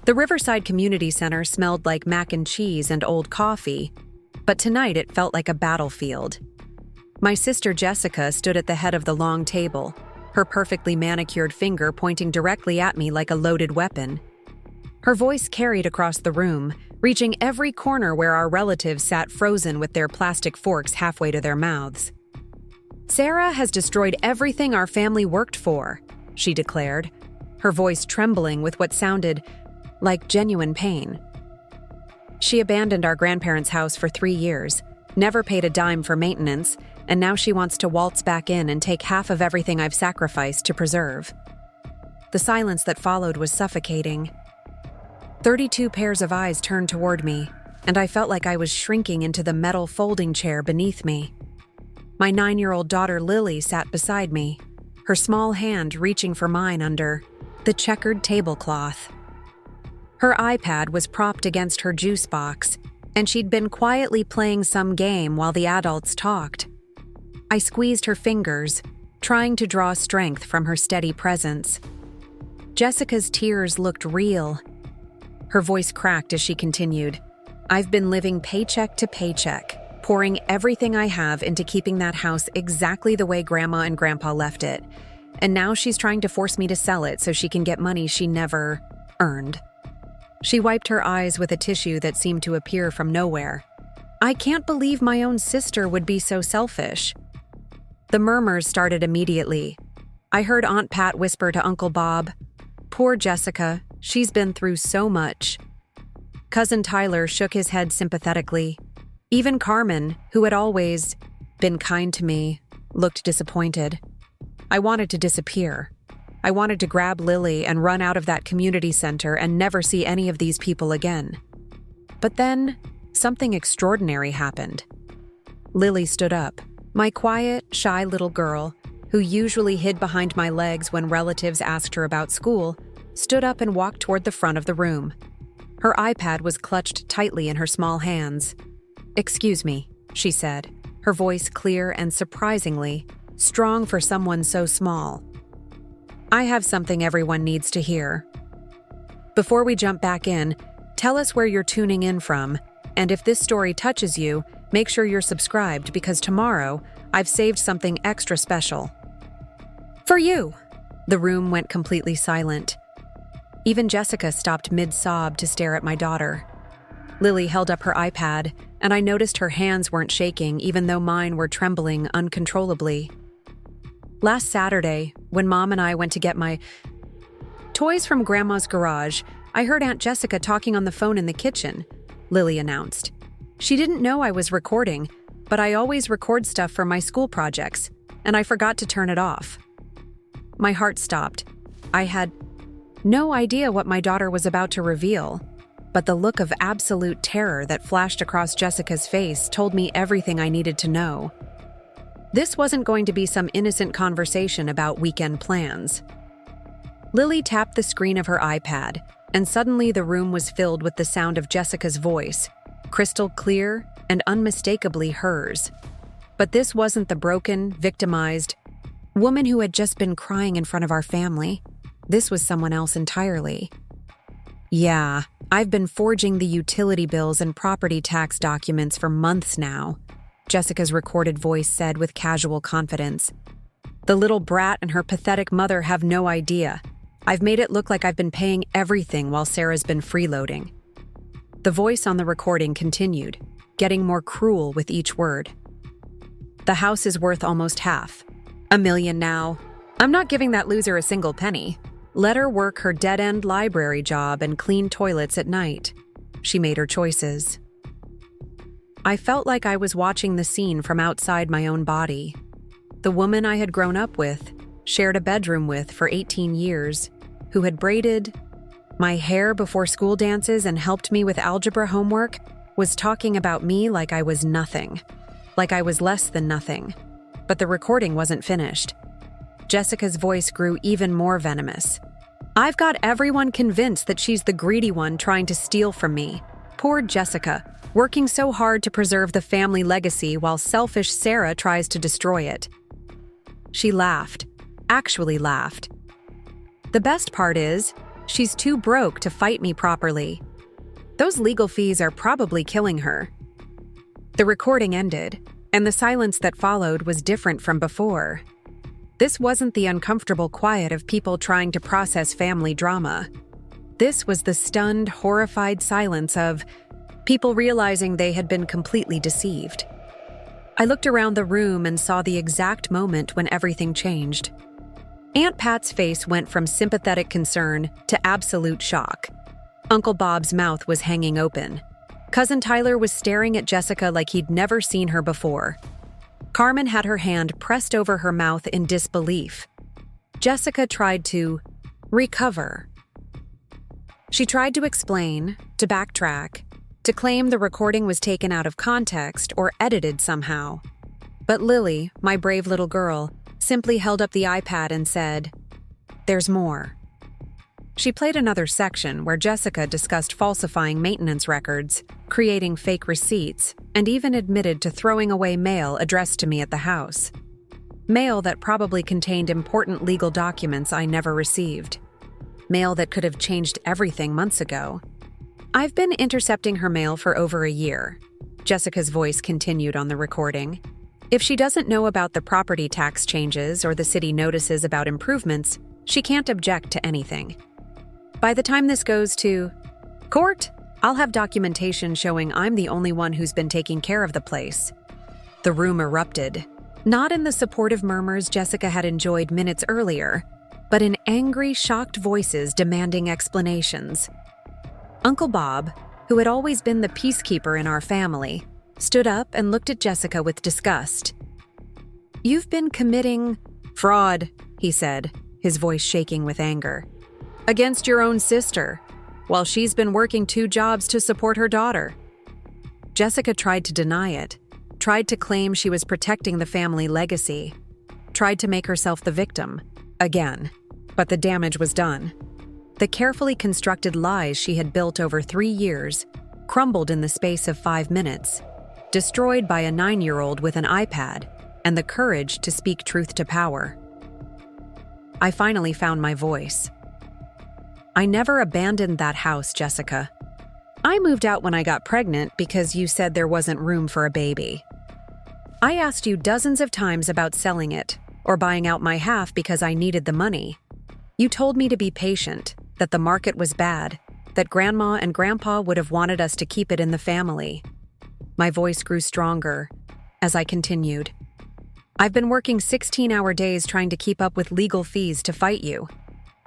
The Riverside Community Center smelled like mac and cheese and old coffee, but tonight it felt like a battlefield. My sister Jessica stood at the head of the long table, her perfectly manicured finger pointing directly at me like a loaded weapon. Her voice carried across the room, reaching every corner where our relatives sat frozen with their plastic forks halfway to their mouths. "Sarah has destroyed everything our family worked for," she declared, her voice trembling with what sounded like genuine pain. "She abandoned our grandparents' house for 3 years, never paid a dime for maintenance, and now she wants to waltz back in and take half of everything I've sacrificed to preserve." The silence that followed was suffocating. 32 pairs of eyes turned toward me, and I felt like I was shrinking into the metal folding chair beneath me. My 9-year-old daughter Lily sat beside me, her small hand reaching for mine under the checkered tablecloth. Her iPad was propped against her juice box, and she'd been quietly playing some game while the adults talked. I squeezed her fingers, trying to draw strength from her steady presence. Jessica's tears looked real. Her voice cracked as she continued, "I've been living paycheck to paycheck, pouring everything I have into keeping that house exactly the way Grandma and Grandpa left it. And now she's trying to force me to sell it so she can get money she never earned." She wiped her eyes with a tissue that seemed to appear from nowhere. "I can't believe my own sister would be so selfish." The murmurs started immediately. I heard Aunt Pat whisper to Uncle Bob, "Poor Jessica, she's been through so much." Cousin Tyler shook his head sympathetically. Even Carmen, who had always been kind to me, looked disappointed. I wanted to disappear. I wanted to grab Lily and run out of that community center and never see any of these people again. But then, something extraordinary happened. Lily stood up. My quiet, shy little girl, who usually hid behind my legs when relatives asked her about school, stood up and walked toward the front of the room. Her iPad was clutched tightly in her small hands. "Excuse me," she said, her voice clear and surprisingly strong for someone so small. "I have something everyone needs to hear. Before we jump back in, tell us where you're tuning in from, and if this story touches you, make sure you're subscribed because tomorrow I've saved something extra special for you." The room went completely silent. Even Jessica stopped mid-sob to stare at my daughter. Lily held up her iPad, and I noticed her hands weren't shaking even though mine were trembling uncontrollably. "Last Saturday, when Mom and I went to get my toys from Grandma's garage, I heard Aunt Jessica talking on the phone in the kitchen," Lily announced. "She didn't know I was recording, but I always record stuff for my school projects, and I forgot to turn it off." My heart stopped. I had no idea what my daughter was about to reveal, but the look of absolute terror that flashed across Jessica's face told me everything I needed to know. This wasn't going to be some innocent conversation about weekend plans. Lily tapped the screen of her iPad, and suddenly the room was filled with the sound of Jessica's voice, crystal clear and unmistakably hers. But this wasn't the broken, victimized woman who had just been crying in front of our family. This was someone else entirely. "Yeah, I've been forging the utility bills and property tax documents for months now," Jessica's recorded voice said with casual confidence. "The little brat and her pathetic mother have no idea. I've made it look like I've been paying everything while Sarah's been freeloading." The voice on the recording continued, getting more cruel with each word. "The house is worth almost half. $1 million now. I'm not giving that loser a single penny. Let her work her dead-end library job and clean toilets at night. She made her choices." I felt like I was watching the scene from outside my own body. The woman I had grown up with, shared a bedroom with for 18 years, who had braided my hair before school dances and helped me with algebra homework, was talking about me like I was nothing, like I was less than nothing. But the recording wasn't finished. Jessica's voice grew even more venomous. "I've got everyone convinced that she's the greedy one trying to steal from me. Poor Jessica, working so hard to preserve the family legacy while selfish Sarah tries to destroy it." She laughed, actually laughed. "The best part is, She's too broke to fight me properly. Those legal fees are probably killing her." The recording ended, and the silence that followed was different from before. This wasn't the uncomfortable quiet of people trying to process family drama. This was the stunned, horrified silence of people realizing they had been completely deceived. I looked around the room and saw the exact moment when everything changed. Aunt Pat's face went from sympathetic concern to absolute shock. Uncle Bob's mouth was hanging open. Cousin Tyler was staring at Jessica like he'd never seen her before. Carmen had her hand pressed over her mouth in disbelief. Jessica tried to recover. She tried to explain, to backtrack, to claim the recording was taken out of context or edited somehow. But Lily, my brave little girl, simply held up the iPad and said, "There's more." She played another section where Jessica discussed falsifying maintenance records, creating fake receipts, and even admitted to throwing away mail addressed to me at the house. Mail that probably contained important legal documents I never received. Mail that could have changed everything months ago. "I've been intercepting her mail for over a year," Jessica's voice continued on the recording. "If she doesn't know about the property tax changes or the city notices about improvements, she can't object to anything. By the time this goes to court, I'll have documentation showing I'm the only one who's been taking care of the place." The room erupted, not in the supportive murmurs Jessica had enjoyed minutes earlier, but in angry, shocked voices demanding explanations. Uncle Bob, who had always been the peacekeeper in our family, stood up and looked at Jessica with disgust. "You've been committing fraud," he said, his voice shaking with anger, "against your own sister, while she's been working 2 jobs to support her daughter." Jessica tried to deny it, tried to claim she was protecting the family legacy, tried to make herself the victim, again, but the damage was done. The carefully constructed lies she had built over 3 years crumbled in the space of 5 minutes, destroyed by a 9-year-old with an iPad and the courage to speak truth to power. I finally found my voice. "I never abandoned that house, Jessica. I moved out when I got pregnant because you said there wasn't room for a baby. I asked you dozens of times about selling it or buying out my half because I needed the money. You told me to be patient, that the market was bad, that Grandma and Grandpa would have wanted us to keep it in the family." My voice grew stronger as I continued. "I've been working 16-hour days trying to keep up with legal fees to fight you.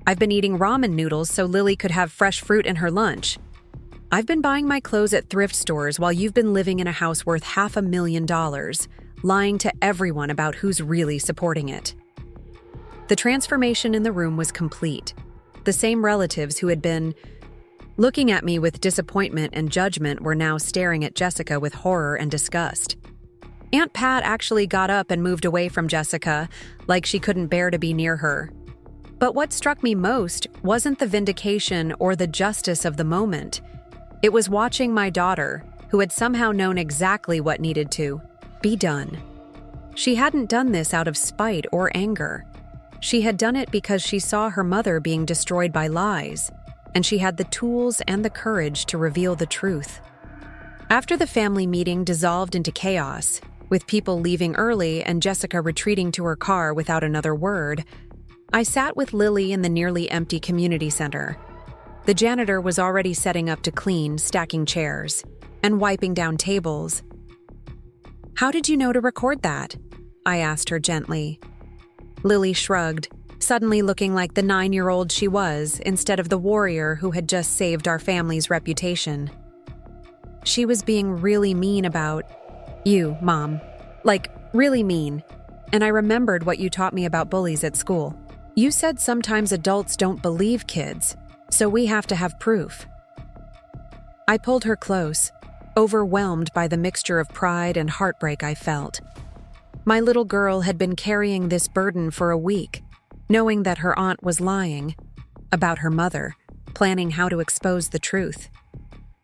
I've been eating ramen noodles so Lily could have fresh fruit in her lunch. I've been buying my clothes at thrift stores while you've been living in a house worth $500,000, lying to everyone about who's really supporting it." The transformation in the room was complete. The same relatives who had been looking at me with disappointment and judgment were now staring at Jessica with horror and disgust. Aunt Pat actually got up and moved away from Jessica, like she couldn't bear to be near her. But what struck me most wasn't the vindication or the justice of the moment. It was watching my daughter, who had somehow known exactly what needed to be done. She hadn't done this out of spite or anger. She had done it because she saw her mother being destroyed by lies, and she had the tools and the courage to reveal the truth. After the family meeting dissolved into chaos, with people leaving early and Jessica retreating to her car without another word, I sat with Lily in the nearly empty community center. The janitor was already setting up to clean, stacking chairs, and wiping down tables. "How did you know to record that?" I asked her gently. Lily shrugged, suddenly looking like the 9-year-old she was instead of the warrior who had just saved our family's reputation. "She was being really mean about you, Mom. Like, really mean. And I remembered what you taught me about bullies at school. You said sometimes adults don't believe kids, so we have to have proof." I pulled her close, overwhelmed by the mixture of pride and heartbreak I felt. My little girl had been carrying this burden for a week, knowing that her aunt was lying about her mother, planning how to expose the truth.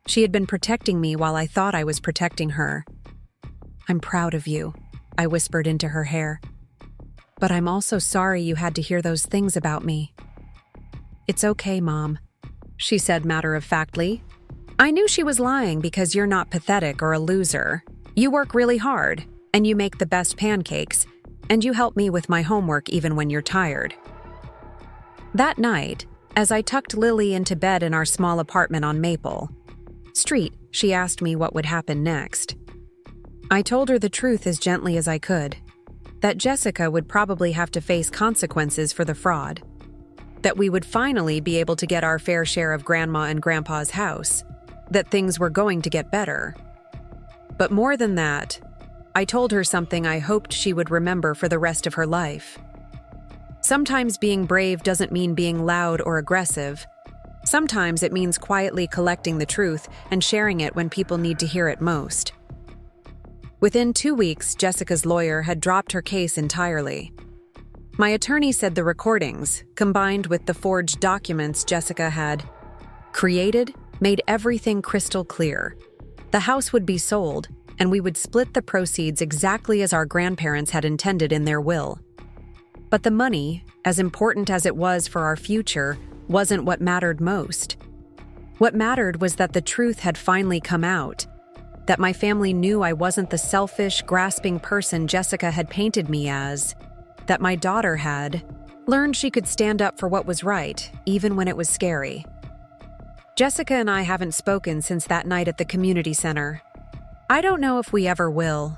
She had been protecting me while I thought I was protecting her. "I'm proud of you," I whispered into her hair. "But I'm also sorry you had to hear those things about me." "It's okay, Mom," she said matter-of-factly. "I knew she was lying because you're not pathetic or a loser. You work really hard, and you make the best pancakes, and you help me with my homework even when you're tired." That night, as I tucked Lily into bed in our small apartment on Maple Street, she asked me what would happen next. I told her the truth as gently as I could, that Jessica would probably have to face consequences for the fraud, that we would finally be able to get our fair share of Grandma and Grandpa's house, that things were going to get better. But more than that, I told her something I hoped she would remember for the rest of her life. Sometimes being brave doesn't mean being loud or aggressive. Sometimes it means quietly collecting the truth and sharing it when people need to hear it most. Within 2 weeks, Jessica's lawyer had dropped her case entirely. My attorney said the recordings, combined with the forged documents Jessica had created, made everything crystal clear. The house would be sold, and we would split the proceeds exactly as our grandparents had intended in their will. But the money, as important as it was for our future, wasn't what mattered most. What mattered was that the truth had finally come out, that my family knew I wasn't the selfish, grasping person Jessica had painted me as, that my daughter had learned she could stand up for what was right, even when it was scary. Jessica and I haven't spoken since that night at the community center. I don't know if we ever will.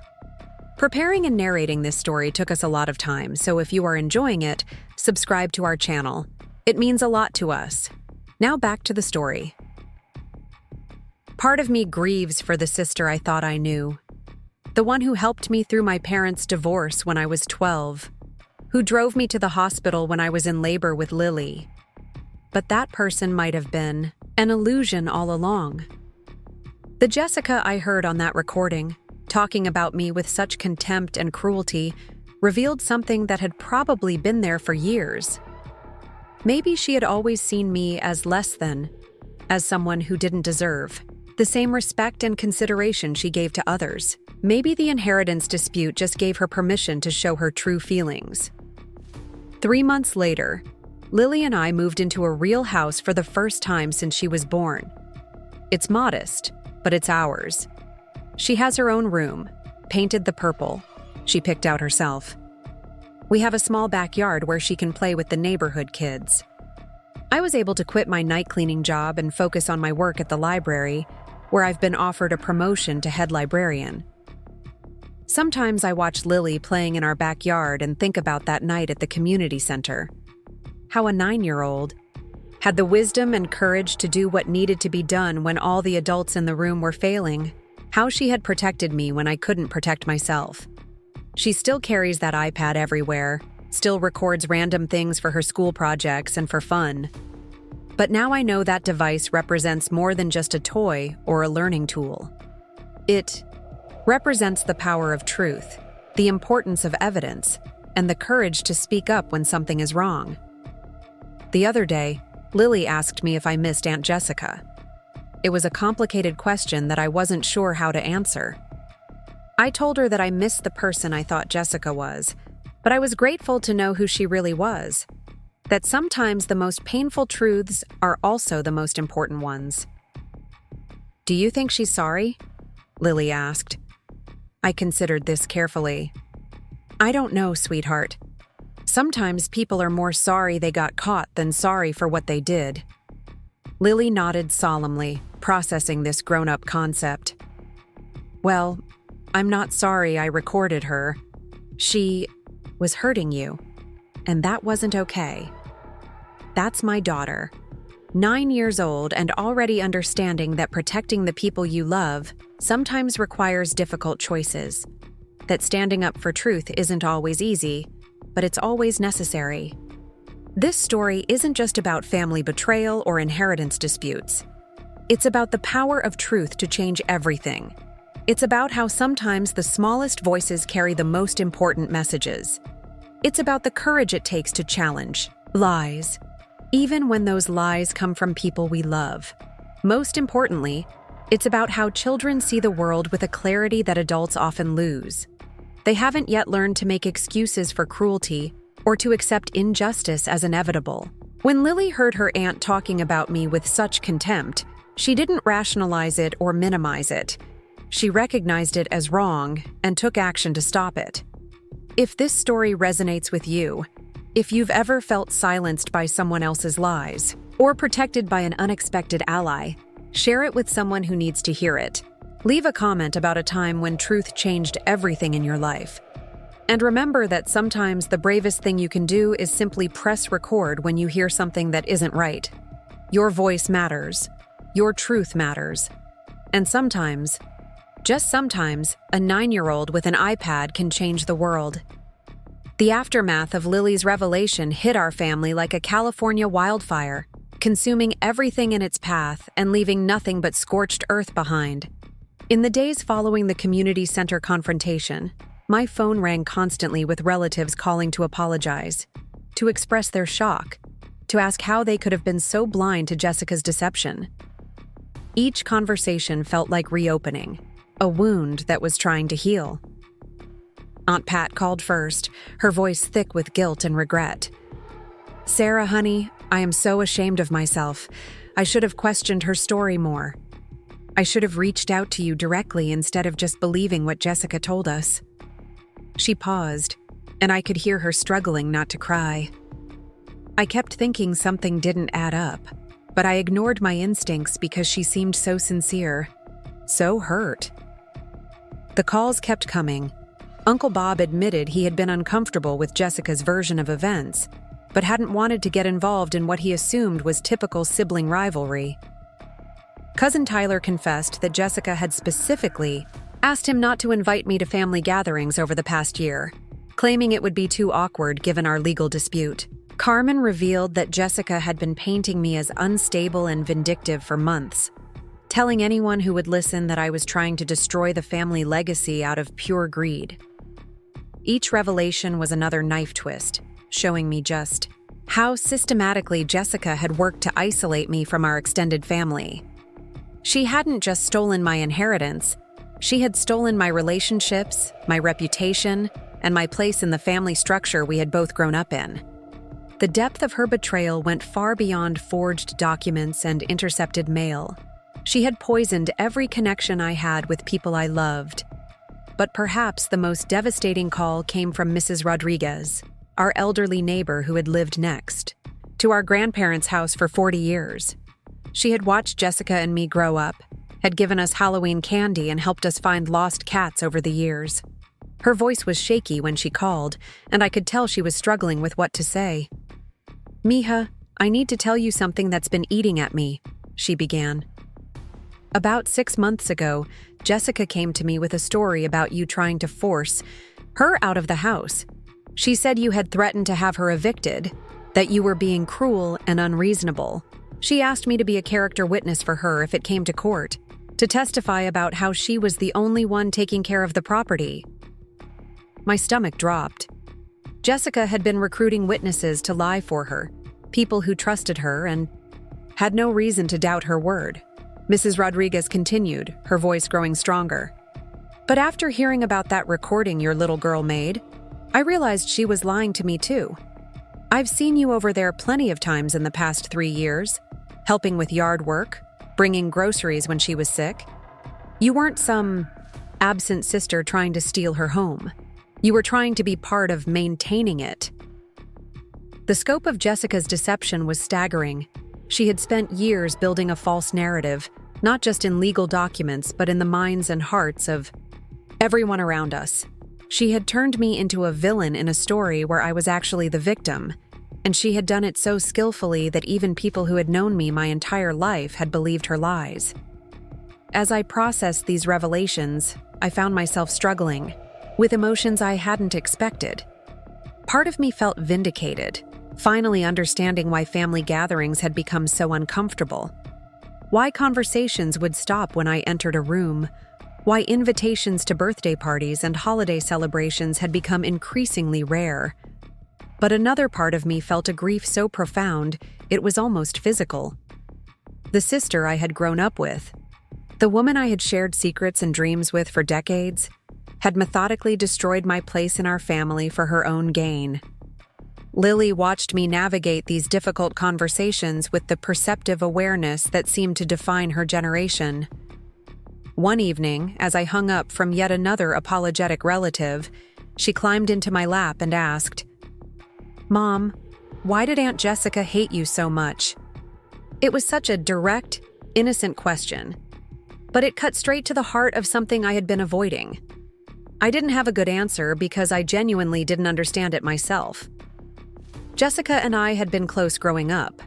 Preparing and narrating this story took us a lot of time, so if you are enjoying it, subscribe to our channel. It means a lot to us. Now back to the story. Part of me grieves for the sister I thought I knew. The one who helped me through my parents' divorce when I was 12. Who drove me to the hospital when I was in labor with Lily. But that person might have been an illusion all along. The Jessica I heard on that recording, talking about me with such contempt and cruelty, revealed something that had probably been there for years. Maybe she had always seen me as less than, as someone who didn't deserve the same respect and consideration she gave to others. Maybe the inheritance dispute just gave her permission to show her true feelings. 3 months later, Lily and I moved into a real house for the first time since she was born. It's modest, but it's ours. She has her own room, painted the purple she picked out herself. We have a small backyard where she can play with the neighborhood kids. I was able to quit my night cleaning job and focus on my work at the library, where I've been offered a promotion to head librarian. Sometimes I watch Lily playing in our backyard and think about that night at the community center. How a 9-year-old had the wisdom and courage to do what needed to be done when all the adults in the room were failing. How she had protected me when I couldn't protect myself. She still carries that iPad everywhere, still records random things for her school projects and for fun. But now I know that device represents more than just a toy or a learning tool. It represents the power of truth, the importance of evidence, and the courage to speak up when something is wrong. The other day, Lily asked me if I missed Aunt Jessica. It was a complicated question that I wasn't sure how to answer. I told her that I missed the person I thought Jessica was, but I was grateful to know who she really was. That sometimes the most painful truths are also the most important ones. "Do you think she's sorry?" Lily asked. I considered this carefully. "I don't know, sweetheart. Sometimes people are more sorry they got caught than sorry for what they did." Lily nodded solemnly, processing this grown-up concept. "Well, I'm not sorry I recorded her. She was hurting you, and that wasn't okay. That's my daughter, 9 years old and already understanding that protecting the people you love sometimes requires difficult choices, that standing up for truth isn't always easy, but it's always necessary. This story isn't just about family betrayal or inheritance disputes. It's about the power of truth to change everything. It's about how sometimes the smallest voices carry the most important messages. It's about the courage it takes to challenge lies, even when those lies come from people we love. Most importantly, it's about how children see the world with a clarity that adults often lose. They haven't yet learned to make excuses for cruelty or to accept injustice as inevitable. When Lily heard her aunt talking about me with such contempt, she didn't rationalize it or minimize it. She recognized it as wrong and took action to stop it. If this story resonates with you, if you've ever felt silenced by someone else's lies, or protected by an unexpected ally, share it with someone who needs to hear it. Leave a comment about a time when truth changed everything in your life. And remember that sometimes the bravest thing you can do is simply press record when you hear something that isn't right. Your voice matters. Your truth matters. And sometimes, just sometimes, a 9-year-old with an iPad can change the world. The aftermath of Lily's revelation hit our family like a California wildfire, consuming everything in its path and leaving nothing but scorched earth behind. In the days following the community center confrontation, my phone rang constantly with relatives calling to apologize, to express their shock, to ask how they could have been so blind to Jessica's deception. Each conversation felt like reopening, a wound that was trying to heal. Aunt Pat called first, her voice thick with guilt and regret. "Sarah, honey, I am so ashamed of myself. I should have questioned her story more. I should have reached out to you directly instead of just believing what Jessica told us." She paused, and I could hear her struggling not to cry. I kept thinking something didn't add up, but I ignored my instincts because she seemed so sincere, so hurt. The calls kept coming. Uncle Bob admitted he had been uncomfortable with Jessica's version of events, but hadn't wanted to get involved in what he assumed was typical sibling rivalry. Cousin Tyler confessed that Jessica had specifically asked him not to invite me to family gatherings over the past year, claiming it would be too awkward given our legal dispute. Carmen revealed that Jessica had been painting me as unstable and vindictive for months, telling anyone who would listen that I was trying to destroy the family legacy out of pure greed. Each revelation was another knife twist, showing me just how systematically Jessica had worked to isolate me from our extended family. She hadn't just stolen my inheritance, she had stolen my relationships, my reputation, and my place in the family structure we had both grown up in. The depth of her betrayal went far beyond forged documents and intercepted mail. She had poisoned every connection I had with people I loved. But perhaps the most devastating call came from Mrs. Rodriguez, our elderly neighbor who had lived next to our grandparents' house for 40 years. She had watched Jessica and me grow up, had given us Halloween candy and helped us find lost cats over the years. Her voice was shaky when she called, and I could tell she was struggling with what to say. "Mija, I need to tell you something that's been eating at me," she began. "About 6 months ago, Jessica came to me with a story about you trying to force her out of the house. She said you had threatened to have her evicted, that you were being cruel and unreasonable. She asked me to be a character witness for her if it came to court, to testify about how she was the only one taking care of the property." My stomach dropped. Jessica had been recruiting witnesses to lie for her, people who trusted her and had no reason to doubt her word. Mrs. Rodriguez continued, her voice growing stronger. "But after hearing about that recording your little girl made, I realized she was lying to me too. I've seen you over there plenty of times in the past 3 years, helping with yard work, bringing groceries when she was sick. You weren't some absent sister trying to steal her home. You were trying to be part of maintaining it." The scope of Jessica's deception was staggering. She had spent years building a false narrative, not just in legal documents, but in the minds and hearts of everyone around us. She had turned me into a villain in a story where I was actually the victim, and she had done it so skillfully that even people who had known me my entire life had believed her lies. As I processed these revelations, I found myself struggling with emotions I hadn't expected. Part of me felt vindicated, finally understanding why family gatherings had become so uncomfortable, why conversations would stop when I entered a room, why invitations to birthday parties and holiday celebrations had become increasingly rare. But another part of me felt a grief so profound it was almost physical. The sister I had grown up with, the woman I had shared secrets and dreams with for decades, had methodically destroyed my place in our family for her own gain. Lily watched me navigate these difficult conversations with the perceptive awareness that seemed to define her generation. One evening, as I hung up from yet another apologetic relative, she climbed into my lap and asked, "Mom, why did Aunt Jessica hate you so much?" It was such a direct, innocent question, but it cut straight to the heart of something I had been avoiding. I didn't have a good answer because I genuinely didn't understand it myself. Jessica and I had been close growing up.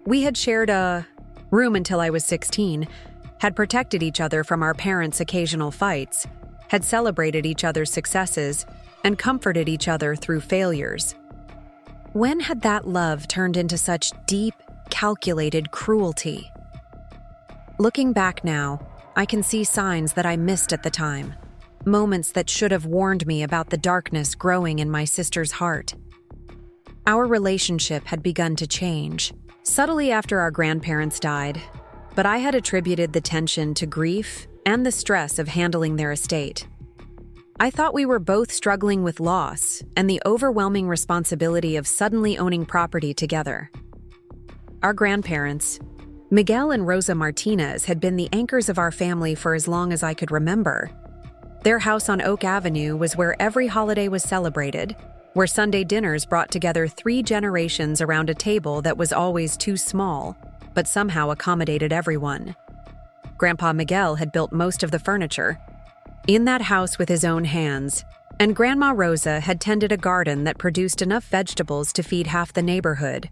We had shared a room until I was 16, had protected each other from our parents' occasional fights, had celebrated each other's successes, and comforted each other through failures. When had that love turned into such deep, calculated cruelty? Looking back now, I can see signs that I missed at the time, moments that should have warned me about the darkness growing in my sister's heart. Our relationship had begun to change, subtly after our grandparents died, but I had attributed the tension to grief and the stress of handling their estate. I thought we were both struggling with loss and the overwhelming responsibility of suddenly owning property together. Our grandparents, Miguel and Rosa Martinez, had been the anchors of our family for as long as I could remember. Their house on Oak Avenue was where every holiday was celebrated, where Sunday dinners brought together 3 generations around a table that was always too small, but somehow accommodated everyone. Grandpa Miguel had built most of the furniture in that house with his own hands, and Grandma Rosa had tended a garden that produced enough vegetables to feed half the neighborhood.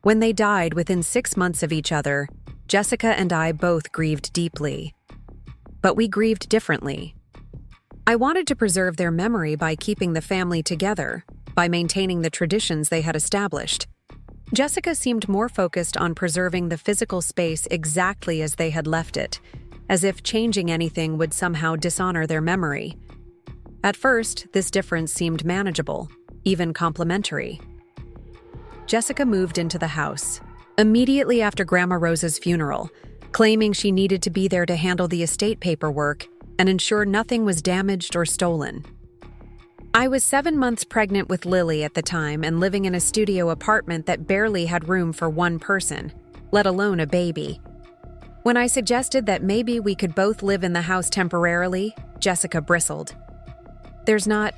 When they died within 6 months of each other, Jessica and I both grieved deeply. But we grieved differently. I wanted to preserve their memory by keeping the family together, by maintaining the traditions they had established. Jessica seemed more focused on preserving the physical space exactly as they had left it, as if changing anything would somehow dishonor their memory. At first, this difference seemed manageable, even complimentary. Jessica moved into the house immediately after Grandma Rosa's funeral, claiming she needed to be there to handle the estate paperwork and ensure nothing was damaged or stolen. I was 7 months pregnant with Lily at the time and living in a studio apartment that barely had room for one person, let alone a baby. When I suggested that maybe we could both live in the house temporarily, Jessica bristled. "There's not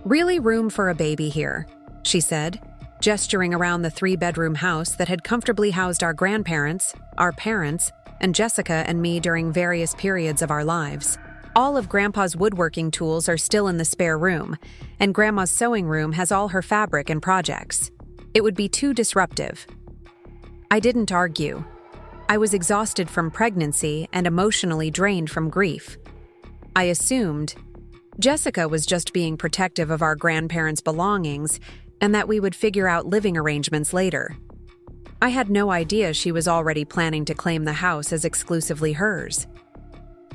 really room for a baby here," she said, gesturing around the 3-bedroom house that had comfortably housed our grandparents, our parents, and Jessica and me during various periods of our lives. All of Grandpa's woodworking tools are still in the spare room, and Grandma's sewing room has all her fabric and projects. It would be too disruptive. I didn't argue. I was exhausted from pregnancy and emotionally drained from grief. I assumed Jessica was just being protective of our grandparents' belongings and that we would figure out living arrangements later. I had no idea she was already planning to claim the house as exclusively hers.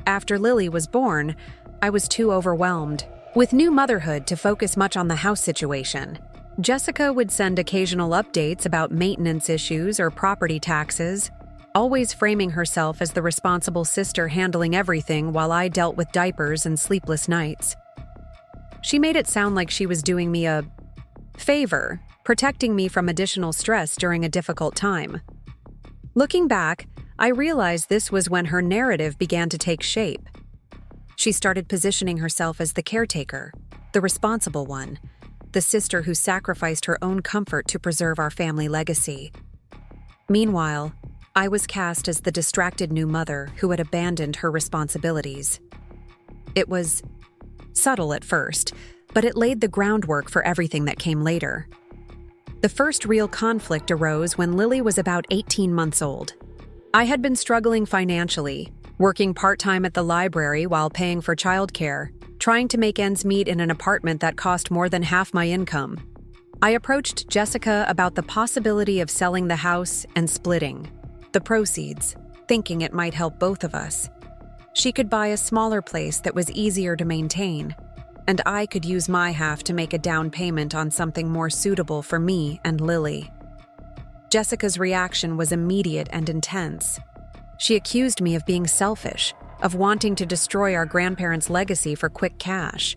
After Lily was born, I was too overwhelmed with new motherhood to focus much on the house situation. Jessica would send occasional updates about maintenance issues or property taxes, always framing herself as the responsible sister handling everything while I dealt with diapers and sleepless nights. She made it sound like she was doing me a favor, protecting me from additional stress during a difficult time. Looking back, I realized this was when her narrative began to take shape. She started positioning herself as the caretaker, the responsible one, the sister who sacrificed her own comfort to preserve our family legacy. Meanwhile, I was cast as the distracted new mother who had abandoned her responsibilities. It was subtle at first, but it laid the groundwork for everything that came later. The first real conflict arose when Lily was about 18 months old. I had been struggling financially, working part-time at the library while paying for childcare, trying to make ends meet in an apartment that cost more than half my income. I approached Jessica about the possibility of selling the house and splitting the proceeds, thinking it might help both of us. She could buy a smaller place that was easier to maintain, and I could use my half to make a down payment on something more suitable for me and Lily. Jessica's reaction was immediate and intense. She accused me of being selfish, of wanting to destroy our grandparents' legacy for quick cash.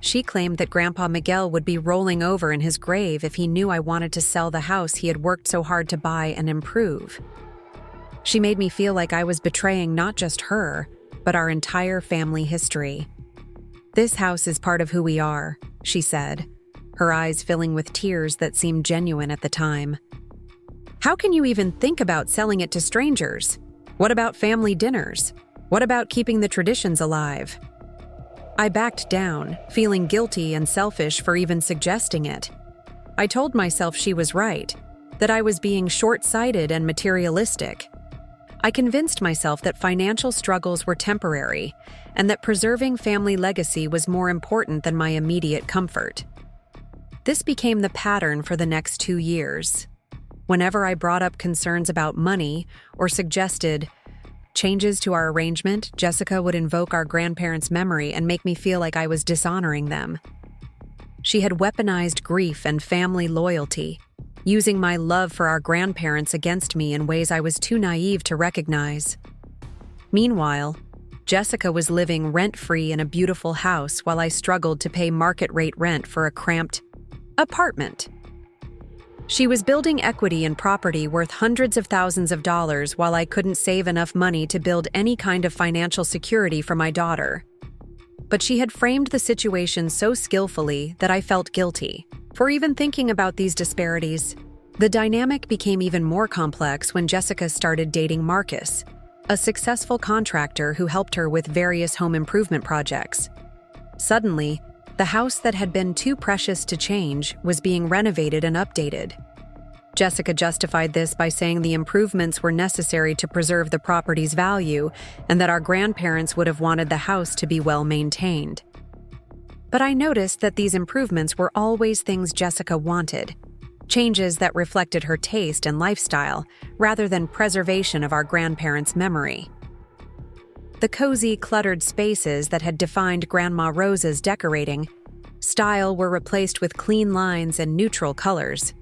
She claimed that Grandpa Miguel would be rolling over in his grave if he knew I wanted to sell the house he had worked so hard to buy and improve. She made me feel like I was betraying not just her, but our entire family history. "This house is part of who we are," she said, her eyes filling with tears that seemed genuine at the time. "How can you even think about selling it to strangers? What about family dinners? What about keeping the traditions alive?" I backed down, feeling guilty and selfish for even suggesting it. I told myself she was right, that I was being short-sighted and materialistic. I convinced myself that financial struggles were temporary and that preserving family legacy was more important than my immediate comfort. This became the pattern for the next 2 years. Whenever I brought up concerns about money or suggested changes to our arrangement, Jessica would invoke our grandparents' memory and make me feel like I was dishonoring them. She had weaponized grief and family loyalty, using my love for our grandparents against me in ways I was too naive to recognize. Meanwhile, Jessica was living rent-free in a beautiful house while I struggled to pay market-rate rent for a cramped apartment. She was building equity in property worth hundreds of thousands of dollars while I couldn't save enough money to build any kind of financial security for my daughter. But she had framed the situation so skillfully that I felt guilty for even thinking about these disparities. The dynamic became even more complex when Jessica started dating Marcus, a successful contractor who helped her with various home improvement projects. Suddenly, the house that had been too precious to change was being renovated and updated. Jessica justified this by saying the improvements were necessary to preserve the property's value and that our grandparents would have wanted the house to be well maintained. But I noticed that these improvements were always things Jessica wanted, changes that reflected her taste and lifestyle, rather than preservation of our grandparents' memory. The cozy, cluttered spaces that had defined Grandma Rosa's decorating style were replaced with clean lines and neutral colors.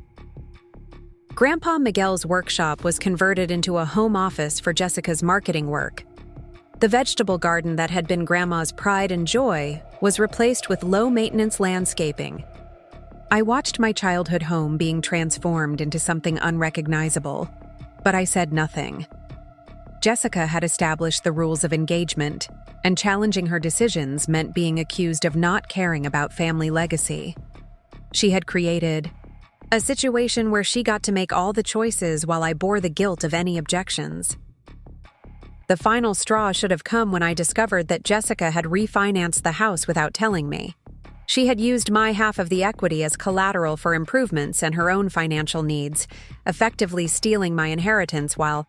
Grandpa Miguel's workshop was converted into a home office for Jessica's marketing work. The vegetable garden that had been Grandma's pride and joy was replaced with low-maintenance landscaping. I watched my childhood home being transformed into something unrecognizable, but I said nothing. Jessica had established the rules of engagement, and challenging her decisions meant being accused of not caring about family legacy. She had created a situation where she got to make all the choices while I bore the guilt of any objections. The final straw should have come when I discovered that Jessica had refinanced the house without telling me. She had used my half of the equity as collateral for improvements and her own financial needs, effectively stealing my inheritance while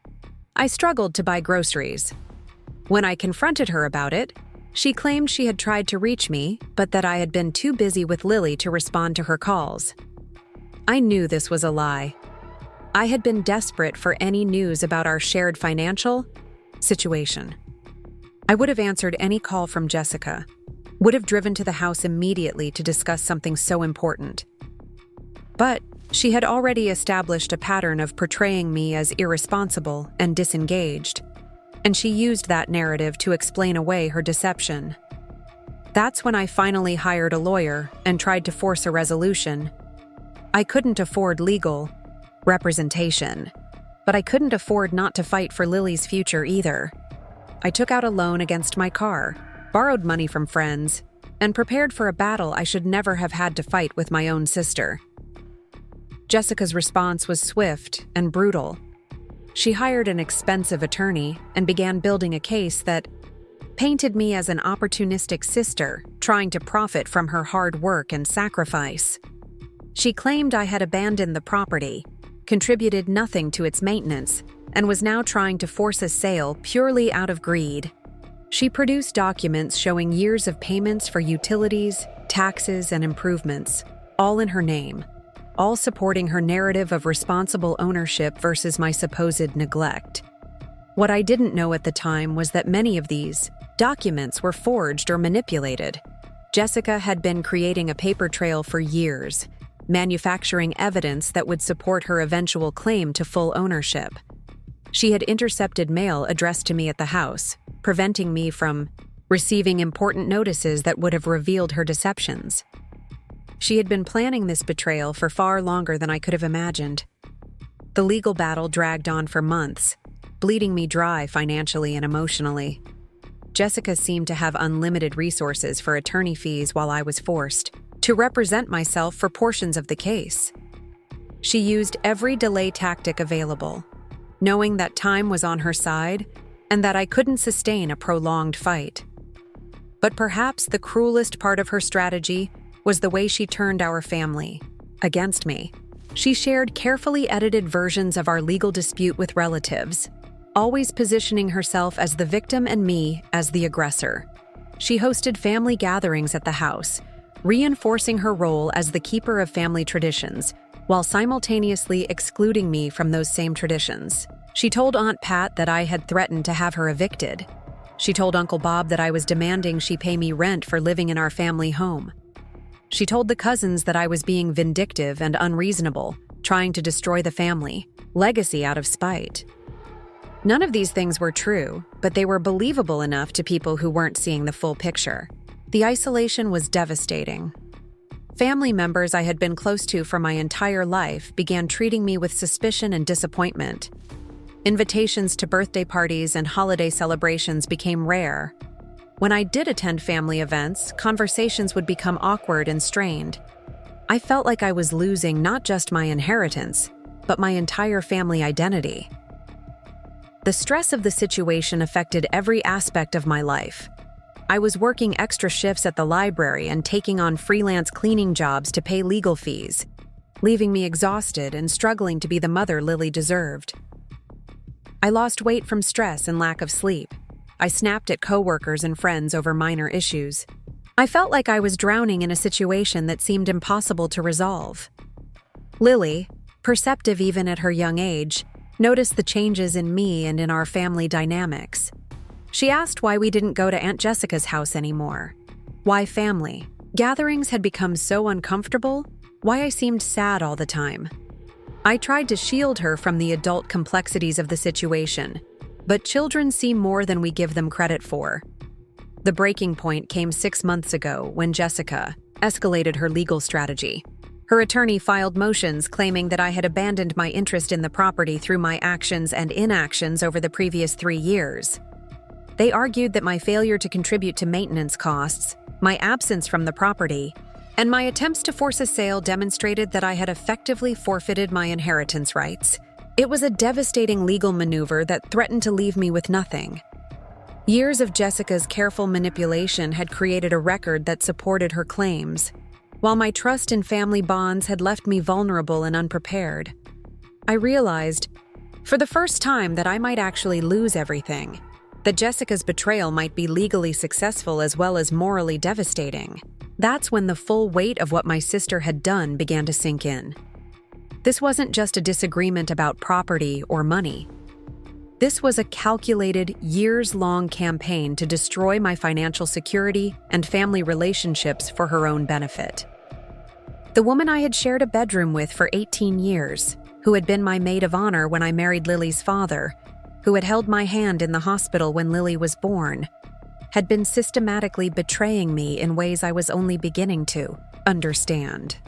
I struggled to buy groceries. When I confronted her about it, she claimed she had tried to reach me, but that I had been too busy with Lily to respond to her calls. I knew this was a lie. I had been desperate for any news about our shared financial situation. I would have answered any call from Jessica, would have driven to the house immediately to discuss something so important. But she had already established a pattern of portraying me as irresponsible and disengaged, and she used that narrative to explain away her deception. That's when I finally hired a lawyer and tried to force a resolution. I couldn't afford legal representation, but I couldn't afford not to fight for Lily's future either. I took out a loan against my car, borrowed money from friends, and prepared for a battle I should never have had to fight with my own sister. Jessica's response was swift and brutal. She hired an expensive attorney and began building a case that painted me as an opportunistic sister trying to profit from her hard work and sacrifice. She claimed I had abandoned the property, contributed nothing to its maintenance, and was now trying to force a sale purely out of greed. She produced documents showing years of payments for utilities, taxes, and improvements, all in her name, all supporting her narrative of responsible ownership versus my supposed neglect. What I didn't know at the time was that many of these documents were forged or manipulated. Jessica had been creating a paper trail for years, manufacturing evidence that would support her eventual claim to full ownership. She had intercepted mail addressed to me at the house, preventing me from receiving important notices that would have revealed her deceptions. She had been planning this betrayal for far longer than I could have imagined. The legal battle dragged on for months, bleeding me dry financially and emotionally. Jessica seemed to have unlimited resources for attorney fees while I was forced to represent myself for portions of the case. She used every delay tactic available, knowing that time was on her side and that I couldn't sustain a prolonged fight. But perhaps the cruelest part of her strategy was the way she turned our family against me. She shared carefully edited versions of our legal dispute with relatives, always positioning herself as the victim and me as the aggressor. She hosted family gatherings at the house, reinforcing her role as the keeper of family traditions, while simultaneously excluding me from those same traditions. She told Aunt Pat that I had threatened to have her evicted. She told Uncle Bob that I was demanding she pay me rent for living in our family home. She told the cousins that I was being vindictive and unreasonable, trying to destroy the family legacy out of spite. None of these things were true, but they were believable enough to people who weren't seeing the full picture. The isolation was devastating. Family members I had been close to for my entire life began treating me with suspicion and disappointment. Invitations to birthday parties and holiday celebrations became rare. When I did attend family events, conversations would become awkward and strained. I felt like I was losing not just my inheritance, but my entire family identity. The stress of the situation affected every aspect of my life. I was working extra shifts at the library and taking on freelance cleaning jobs to pay legal fees, leaving me exhausted and struggling to be the mother Lily deserved. I lost weight from stress and lack of sleep. I snapped at coworkers and friends over minor issues. I felt like I was drowning in a situation that seemed impossible to resolve. Lily, perceptive even at her young age, noticed the changes in me and in our family dynamics. She asked why we didn't go to Aunt Jessica's house anymore. Why family gatherings had become so uncomfortable, why I seemed sad all the time. I tried to shield her from the adult complexities of the situation, but children see more than we give them credit for. The breaking point came 6 months ago when Jessica escalated her legal strategy. Her attorney filed motions claiming that I had abandoned my interest in the property through my actions and inactions over the previous 3 years. They argued that my failure to contribute to maintenance costs, my absence from the property, and my attempts to force a sale demonstrated that I had effectively forfeited my inheritance rights. It was a devastating legal maneuver that threatened to leave me with nothing. Years of Jessica's careful manipulation had created a record that supported her claims, while my trust in family bonds had left me vulnerable and unprepared. I realized, for the first time, that I might actually lose everything, that Jessica's betrayal might be legally successful as well as morally devastating. That's when the full weight of what my sister had done began to sink in. This wasn't just a disagreement about property or money. This was a calculated, years-long campaign to destroy my financial security and family relationships for her own benefit. The woman I had shared a bedroom with for 18 years, who had been my maid of honor when I married Lily's father, who had held my hand in the hospital when Lily was born, had been systematically betraying me in ways I was only beginning to understand.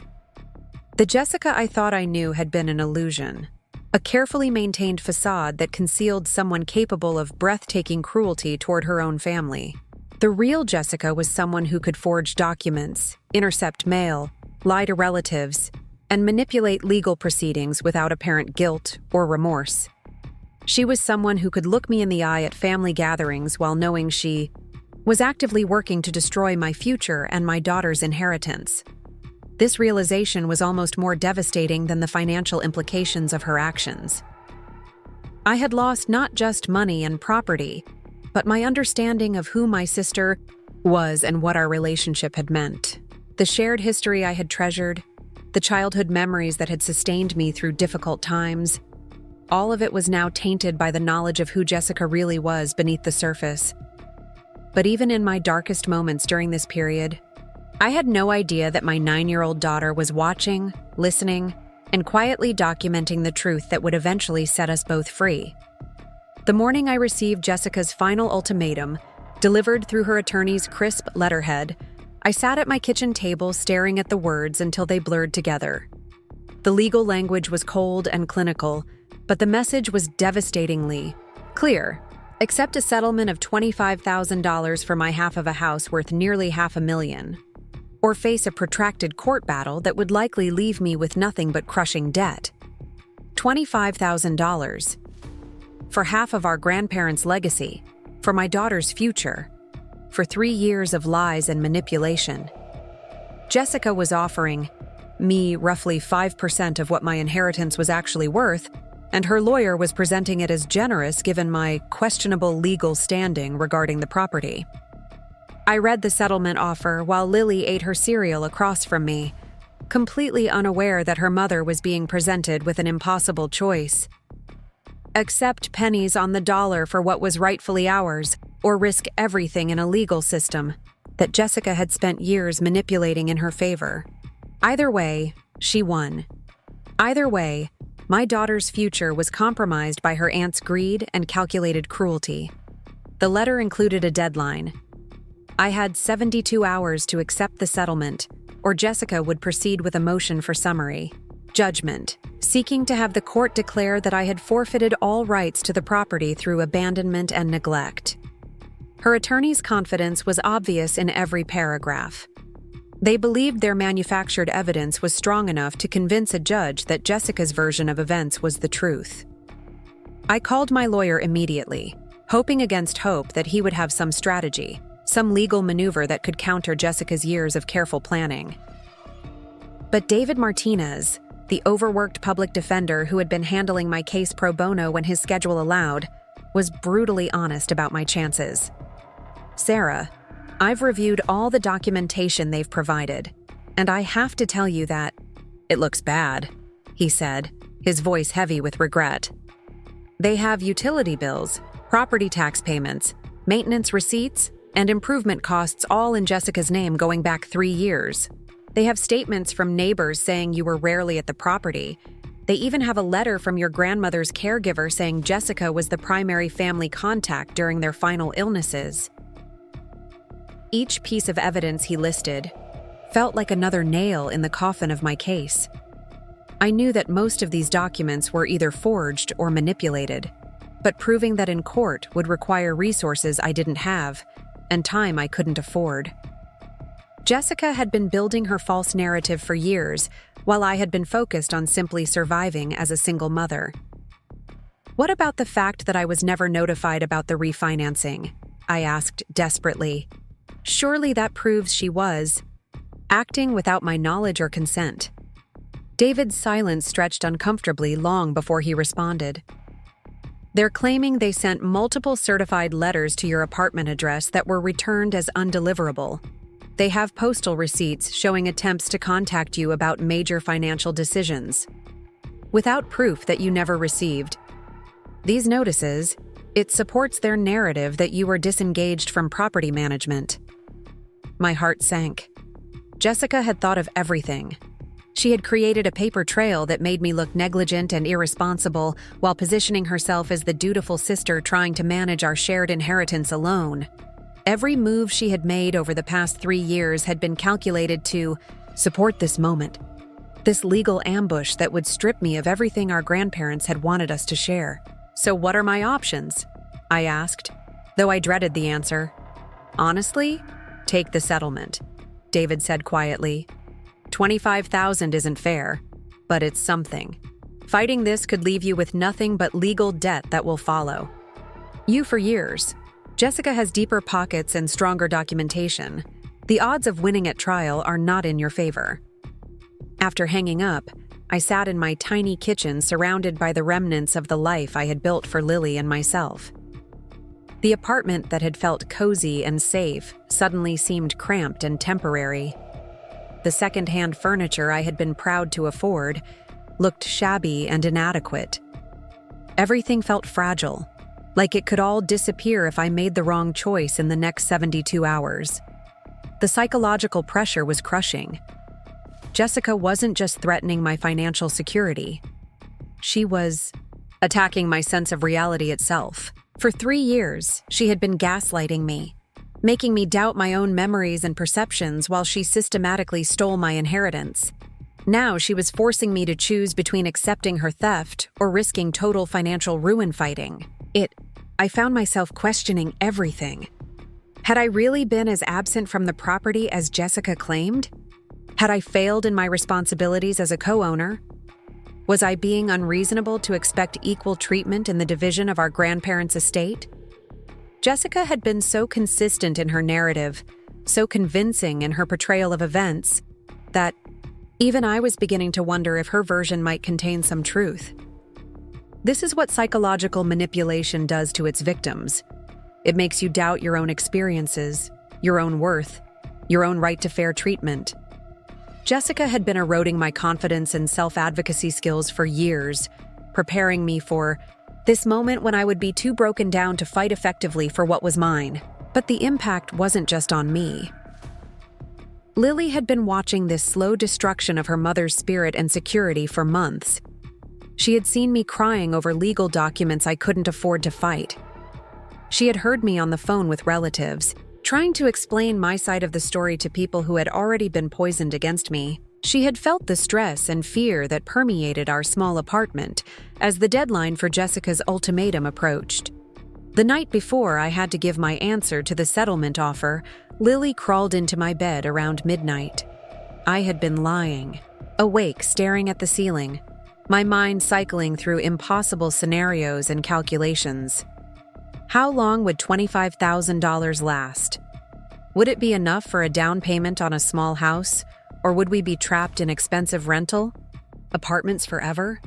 The Jessica I thought I knew had been an illusion, a carefully maintained facade that concealed someone capable of breathtaking cruelty toward her own family. The real Jessica was someone who could forge documents, intercept mail, lie to relatives, and manipulate legal proceedings without apparent guilt or remorse. She was someone who could look me in the eye at family gatherings while knowing she was actively working to destroy my future and my daughter's inheritance. This realization was almost more devastating than the financial implications of her actions. I had lost not just money and property, but my understanding of who my sister was and what our relationship had meant. The shared history I had treasured, the childhood memories that had sustained me through difficult times, all of it was now tainted by the knowledge of who Jessica really was beneath the surface. But even in my darkest moments during this period, I had no idea that my 9-year-old daughter was watching, listening, and quietly documenting the truth that would eventually set us both free. The morning I received Jessica's final ultimatum, Delivered through her attorney's crisp letterhead, I sat at my kitchen table staring at the words until they blurred together. The legal language was cold and clinical, but the message was devastatingly clear. Accept a settlement of $25,000 for my half of a house worth nearly $500,000, or face a protracted court battle that would likely leave me with nothing but crushing debt. $25,000 for half of our grandparents' legacy, for my daughter's future, for 3 years of lies and manipulation. Jessica was offering me roughly 5% of what my inheritance was actually worth, and her lawyer was presenting it as generous given my questionable legal standing regarding the property. I read the settlement offer while Lily ate her cereal across from me, completely unaware that her mother was being presented with an impossible choice. Accept pennies on the dollar for what was rightfully ours, or risk everything in a legal system that Jessica had spent years manipulating in her favor. Either way, she won. Either way, my daughter's future was compromised by her aunt's greed and calculated cruelty. The letter included a deadline. I had 72 hours to accept the settlement, or Jessica would proceed with a motion for summary judgment, seeking to have the court declare that I had forfeited all rights to the property through abandonment and neglect. Her attorney's confidence was obvious in every paragraph. They believed their manufactured evidence was strong enough to convince a judge that Jessica's version of events was the truth. I called my lawyer immediately, hoping against hope that he would have some strategy, some legal maneuver that could counter Jessica's years of careful planning. But David Martinez, the overworked public defender who had been handling my case pro bono when his schedule allowed, was brutally honest about my chances. "Sarah, I've reviewed all the documentation they've provided, and I have to tell you that it looks bad," he said, his voice heavy with regret. "They have utility bills, property tax payments, maintenance receipts, and improvement costs all in Jessica's name going back 3 years. They have statements from neighbors saying you were rarely at the property. They even have a letter from your grandmother's caregiver saying Jessica was the primary family contact during their final illnesses." Each piece of evidence he listed felt like another nail in the coffin of my case. I knew that most of these documents were either forged or manipulated, but proving that in court would require resources I didn't have and time I couldn't afford. Jessica had been building her false narrative for years, while I had been focused on simply surviving as a single mother. "What about the fact that I was never notified about the refinancing?" I asked desperately. "Surely that proves she was acting without my knowledge or consent." David's silence stretched uncomfortably long before he responded. "They're claiming they sent multiple certified letters to your apartment address that were returned as undeliverable. They have postal receipts showing attempts to contact you about major financial decisions, without proof that you never received these notices. It supports their narrative that you were disengaged from property management." My heart sank. Jessica had thought of everything. She had created a paper trail that made me look negligent and irresponsible while positioning herself as the dutiful sister trying to manage our shared inheritance alone. Every move she had made over the past 3 years had been calculated to support this moment, this legal ambush that would strip me of everything our grandparents had wanted us to share. "So what are my options?" I asked, though I dreaded the answer. "Honestly, take the settlement," David said quietly. $25,000 isn't fair, but it's something. Fighting this could leave you with nothing but legal debt that will follow you for years. Jessica has deeper pockets and stronger documentation. The odds of winning at trial are not in your favor." After hanging up, I sat in my tiny kitchen surrounded by the remnants of the life I had built for Lily and myself. The apartment that had felt cozy and safe suddenly seemed cramped and temporary. The second-hand furniture I had been proud to afford looked shabby and inadequate. Everything felt fragile, like it could all disappear if I made the wrong choice in the next 72 hours. The psychological pressure was crushing. Jessica wasn't just threatening my financial security. She was attacking my sense of reality itself. For 3 years, she had been gaslighting me, making me doubt my own memories and perceptions while she systematically stole my inheritance. Now she was forcing me to choose between accepting her theft or risking total financial ruin fighting. I found myself questioning everything. Had I really been as absent from the property as Jessica claimed? Had I failed in my responsibilities as a co-owner? Was I being unreasonable to expect equal treatment in the division of our grandparents' estate? Jessica had been so consistent in her narrative, so convincing in her portrayal of events, that even I was beginning to wonder if her version might contain some truth. This is what psychological manipulation does to its victims. It makes you doubt your own experiences, your own worth, your own right to fair treatment. Jessica had been eroding my confidence and self-advocacy skills for years, preparing me for this moment when I would be too broken down to fight effectively for what was mine. But the impact wasn't just on me. Lily had been watching this slow destruction of her mother's spirit and security for months. She had seen me crying over legal documents I couldn't afford to fight. She had heard me on the phone with relatives, trying to explain my side of the story to people who had already been poisoned against me. She had felt the stress and fear that permeated our small apartment as the deadline for Jessica's ultimatum approached. The night before I had to give my answer to the settlement offer, Lily crawled into my bed around midnight. I had been lying, awake, staring at the ceiling, my mind cycling through impossible scenarios and calculations. How long would $25,000 last? Would it be enough for a down payment on a small house, or would we be trapped in expensive rental apartments forever?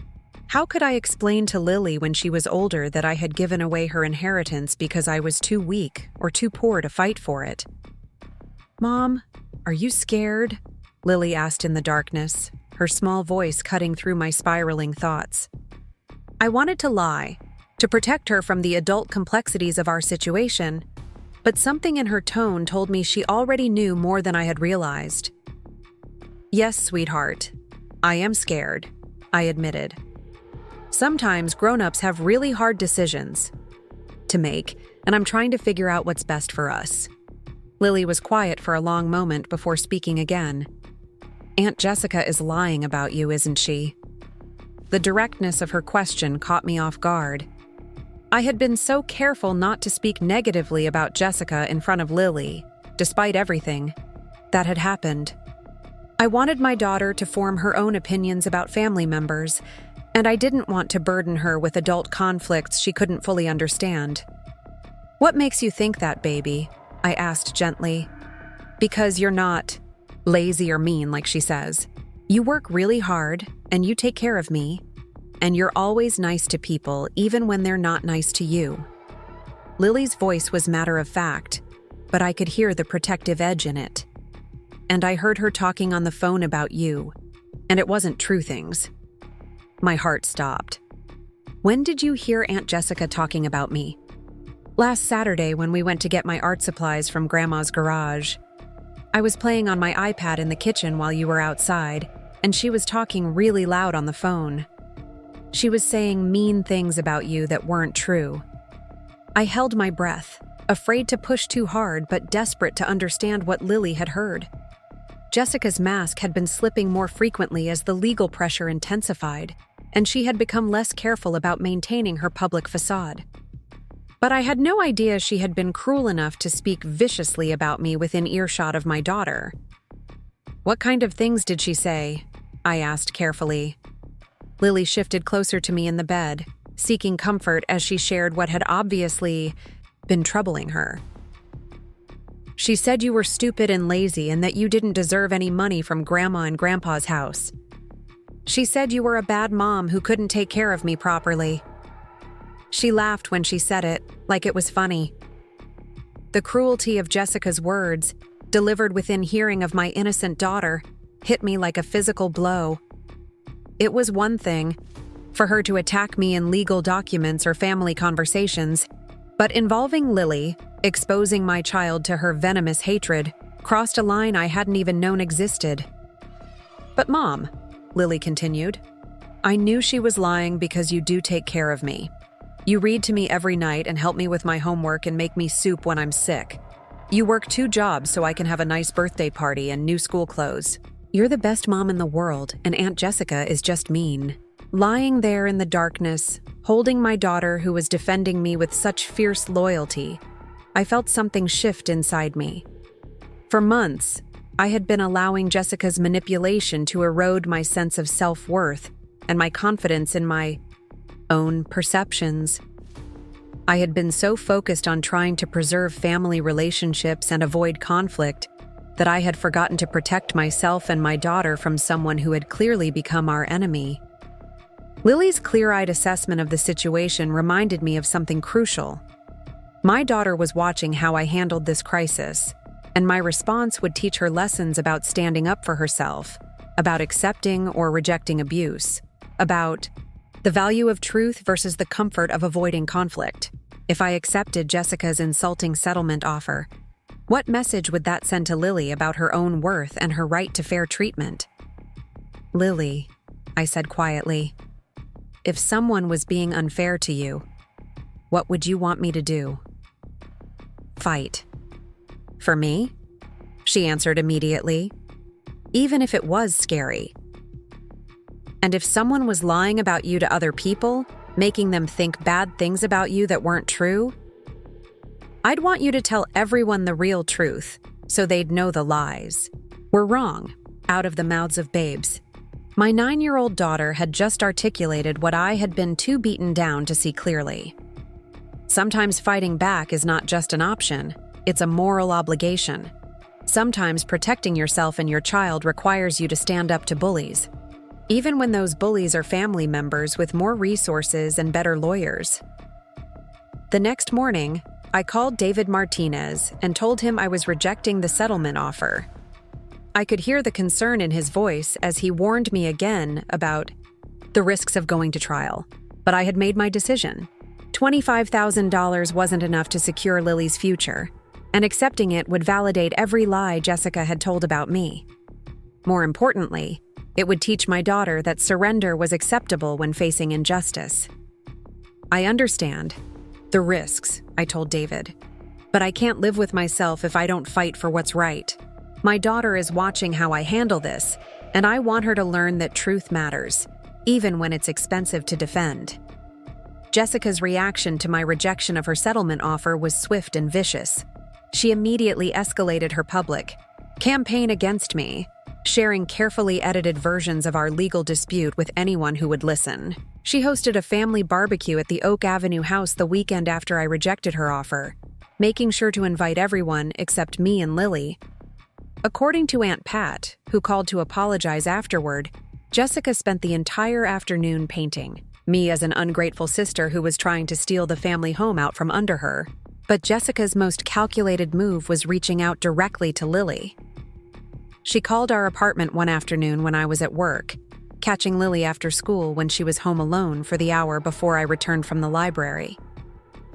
How could I explain to Lily when she was older that I had given away her inheritance because I was too weak or too poor to fight for it? "Mom, are you scared?" Lily asked in the darkness, her small voice cutting through my spiraling thoughts. I wanted to lie, to protect her from the adult complexities of our situation, but something in her tone told me she already knew more than I had realized. "Yes, sweetheart, I am scared," I admitted. Sometimes grown-ups have really hard decisions to make, and I'm trying to figure out what's best for us. Lily was quiet for a long moment before speaking again. "Aunt Jessica is lying about you, isn't she?" The directness of her question caught me off guard. I had been so careful not to speak negatively about Jessica in front of Lily, despite everything that had happened. I wanted my daughter to form her own opinions about family members, and I didn't want to burden her with adult conflicts she couldn't fully understand. "What makes you think that, baby?" I asked gently. "Because you're not lazy or mean, like she says. You work really hard, and you take care of me, and you're always nice to people, even when they're not nice to you." Lily's voice was matter of fact, but I could hear the protective edge in it. And I heard her talking on the phone about you, and it wasn't true things. My heart stopped. "When did you hear Aunt Jessica talking about me?" "Last Saturday when we went to get my art supplies from Grandma's garage. I was playing on my iPad in the kitchen while you were outside, and she was talking really loud on the phone. She was saying mean things about you that weren't true." I held my breath, afraid to push too hard but desperate to understand what Lily had heard. Jessica's mask had been slipping more frequently as the legal pressure intensified, and she had become less careful about maintaining her public facade. But I had no idea she had been cruel enough to speak viciously about me within earshot of my daughter. "What kind of things did she say?" I asked carefully. Lily shifted closer to me in the bed, seeking comfort as she shared what had obviously been troubling her. "She said you were stupid and lazy and that you didn't deserve any money from Grandma and Grandpa's house. She said you were a bad mom who couldn't take care of me properly." She laughed when she said it, like it was funny. The cruelty of Jessica's words, delivered within hearing of my innocent daughter, hit me like a physical blow. It was one thing for her to attack me in legal documents or family conversations, but involving Lily, exposing my child to her venomous hatred, crossed a line I hadn't even known existed. "But Mom," Lily continued, "I knew she was lying because you do take care of me. You read to me every night and help me with my homework and make me soup when I'm sick. You work 2 jobs so I can have a nice birthday party and new school clothes. You're the best mom in the world, and Aunt Jessica is just mean. Lying there in the darkness, holding my daughter who was defending me with such fierce loyalty, I felt something shift inside me. For months, I had been allowing Jessica's manipulation to erode my sense of self-worth and my confidence in my own perceptions. I had been so focused on trying to preserve family relationships and avoid conflict that I had forgotten to protect myself and my daughter from someone who had clearly become our enemy. Lily's clear-eyed assessment of the situation reminded me of something crucial. My daughter was watching how I handled this crisis, and my response would teach her lessons about standing up for herself, about accepting or rejecting abuse, about the value of truth versus the comfort of avoiding conflict. If I accepted Jessica's insulting settlement offer, what message would that send to Lily about her own worth and her right to fair treatment? Lily, I said quietly, if someone was being unfair to you, what would you want me to do? Fight. For me? She answered immediately. Even if it was scary. And if someone was lying about you to other people, making them think bad things about you that weren't true, I'd want you to tell everyone the real truth, so they'd know the lies were wrong, out of the mouths of babes. My 9-year-old daughter had just articulated what I had been too beaten down to see clearly. Sometimes fighting back is not just an option, it's a moral obligation. Sometimes protecting yourself and your child requires you to stand up to bullies, even when those bullies are family members with more resources and better lawyers. The next morning, I called David Martinez and told him I was rejecting the settlement offer. I could hear the concern in his voice as he warned me again about the risks of going to trial, but I had made my decision. $25,000 wasn't enough to secure Lily's future, and accepting it would validate every lie Jessica had told about me. More importantly, it would teach my daughter that surrender was acceptable when facing injustice. I understand the risks, I told David, but I can't live with myself if I don't fight for what's right. My daughter is watching how I handle this, and I want her to learn that truth matters, even when it's expensive to defend. Jessica's reaction to my rejection of her settlement offer was swift and vicious. She immediately escalated her public campaign against me, sharing carefully edited versions of our legal dispute with anyone who would listen. She hosted a family barbecue at the Oak Avenue house the weekend after I rejected her offer, making sure to invite everyone except me and Lily. According to Aunt Pat, who called to apologize afterward, Jessica spent the entire afternoon painting, me as an ungrateful sister who was trying to steal the family home out from under her. But Jessica's most calculated move was reaching out directly to Lily. She called our apartment one afternoon when I was at work, catching Lily after school when she was home alone for the hour before I returned from the library.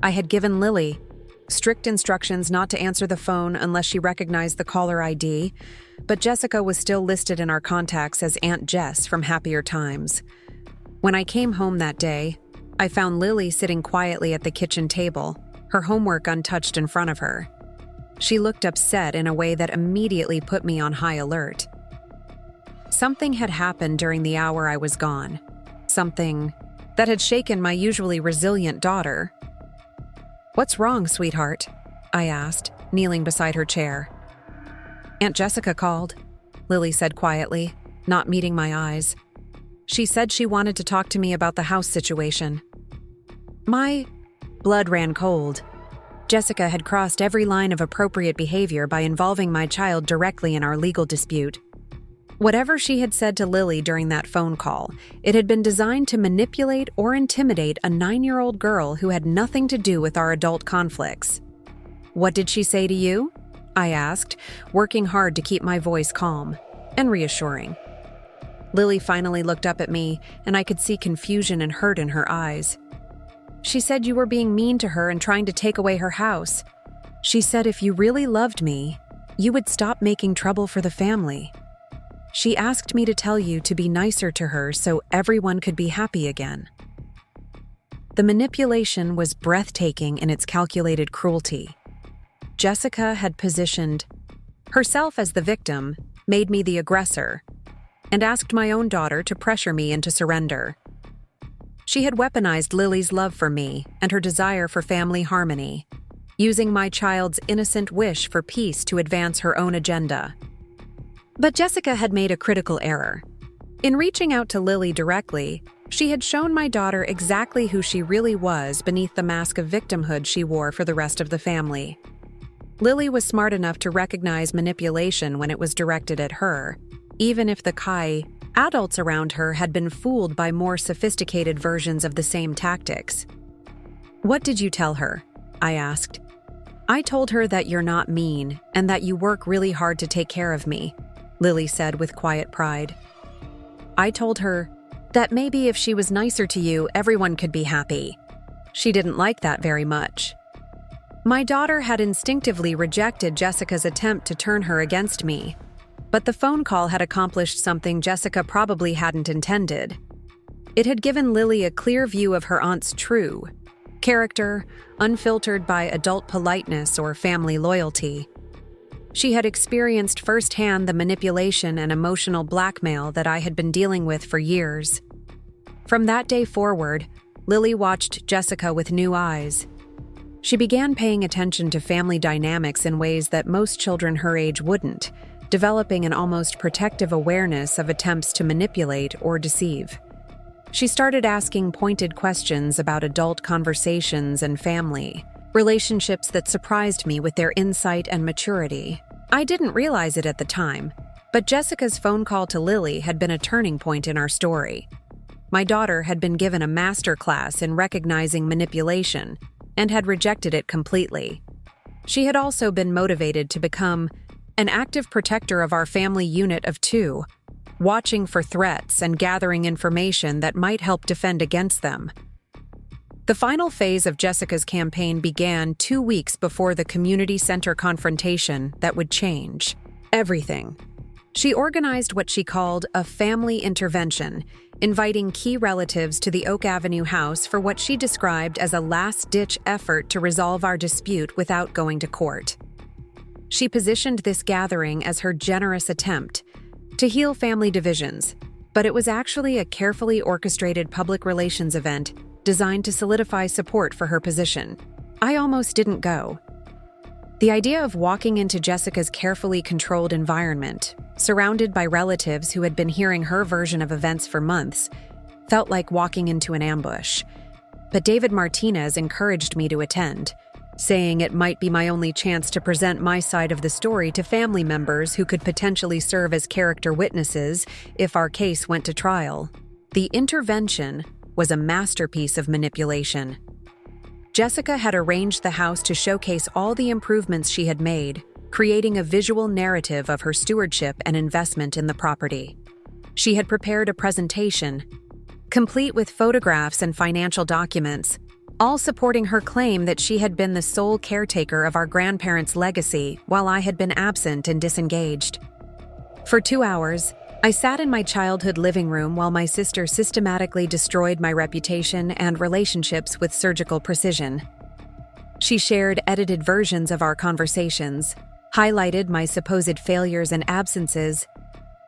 I had given Lily strict instructions not to answer the phone unless she recognized the caller ID, but Jessica was still listed in our contacts as Aunt Jess from Happier Times. When I came home that day, I found Lily sitting quietly at the kitchen table, her homework untouched in front of her. She looked upset in a way that immediately put me on high alert. Something had happened during the hour I was gone. Something that had shaken my usually resilient daughter. "What's wrong, sweetheart?" I asked, kneeling beside her chair. "Aunt Jessica called," Lily said quietly, not meeting my eyes. "She said she wanted to talk to me about the house situation." My blood ran cold. Jessica had crossed every line of appropriate behavior by involving my child directly in our legal dispute. Whatever she had said to Lily during that phone call, it had been designed to manipulate or intimidate a 9-year-old girl who had nothing to do with our adult conflicts. "What did she say to you?" I asked, working hard to keep my voice calm and reassuring. Lily finally looked up at me, and I could see confusion and hurt in her eyes. "She said you were being mean to her and trying to take away her house. She said if you really loved me, you would stop making trouble for the family. She asked me to tell you to be nicer to her so everyone could be happy again." The manipulation was breathtaking in its calculated cruelty. Jessica had positioned herself as the victim, made me the aggressor, and asked my own daughter to pressure me into surrender. She had weaponized Lily's love for me and her desire for family harmony, using my child's innocent wish for peace to advance her own agenda. But Jessica had made a critical error. In reaching out to Lily directly, she had shown my daughter exactly who she really was beneath the mask of victimhood she wore for the rest of the family. Lily was smart enough to recognize manipulation when it was directed at her, even if the adults around her had been fooled by more sophisticated versions of the same tactics. "What did you tell her?" I asked. "I told her that you're not mean and that you work really hard to take care of me," Lily said with quiet pride. "I told her that maybe if she was nicer to you, everyone could be happy. She didn't like that very much." My daughter had instinctively rejected Jessica's attempt to turn her against me, but the phone call had accomplished something Jessica probably hadn't intended. It had given Lily a clear view of her aunt's true character, unfiltered by adult politeness or family loyalty. She had experienced firsthand the manipulation and emotional blackmail that I had been dealing with for years. From that day forward, Lily watched Jessica with new eyes. She began paying attention to family dynamics in ways that most children her age wouldn't, developing an almost protective awareness of attempts to manipulate or deceive. She started asking pointed questions about adult conversations and family, relationships that surprised me with their insight and maturity. I didn't realize it at the time, but Jessica's phone call to Lily had been a turning point in our story. My daughter had been given a master class in recognizing manipulation and had rejected it completely. She had also been motivated to become an active protector of our family unit of two, watching for threats and gathering information that might help defend against them. The final phase of Jessica's campaign began 2 weeks before the community center confrontation that would change everything. She organized what she called a family intervention, inviting key relatives to the Oak Avenue house for what she described as a last-ditch effort to resolve our dispute without going to court. She positioned this gathering as her generous attempt to heal family divisions, but it was actually a carefully orchestrated public relations event designed to solidify support for her position. I almost didn't go. The idea of walking into Jessica's carefully controlled environment, surrounded by relatives who had been hearing her version of events for months, felt like walking into an ambush. But David Martinez encouraged me to attend, saying it might be my only chance to present my side of the story to family members who could potentially serve as character witnesses if our case went to trial. The intervention was a masterpiece of manipulation. Jessica had arranged the house to showcase all the improvements she had made, creating a visual narrative of her stewardship and investment in the property. She had prepared a presentation, complete with photographs and financial documents, all supporting her claim that she had been the sole caretaker of our grandparents' legacy while I had been absent and disengaged. For 2 hours, I sat in my childhood living room while my sister systematically destroyed my reputation and relationships with surgical precision. She shared edited versions of our conversations, highlighted my supposed failures and absences,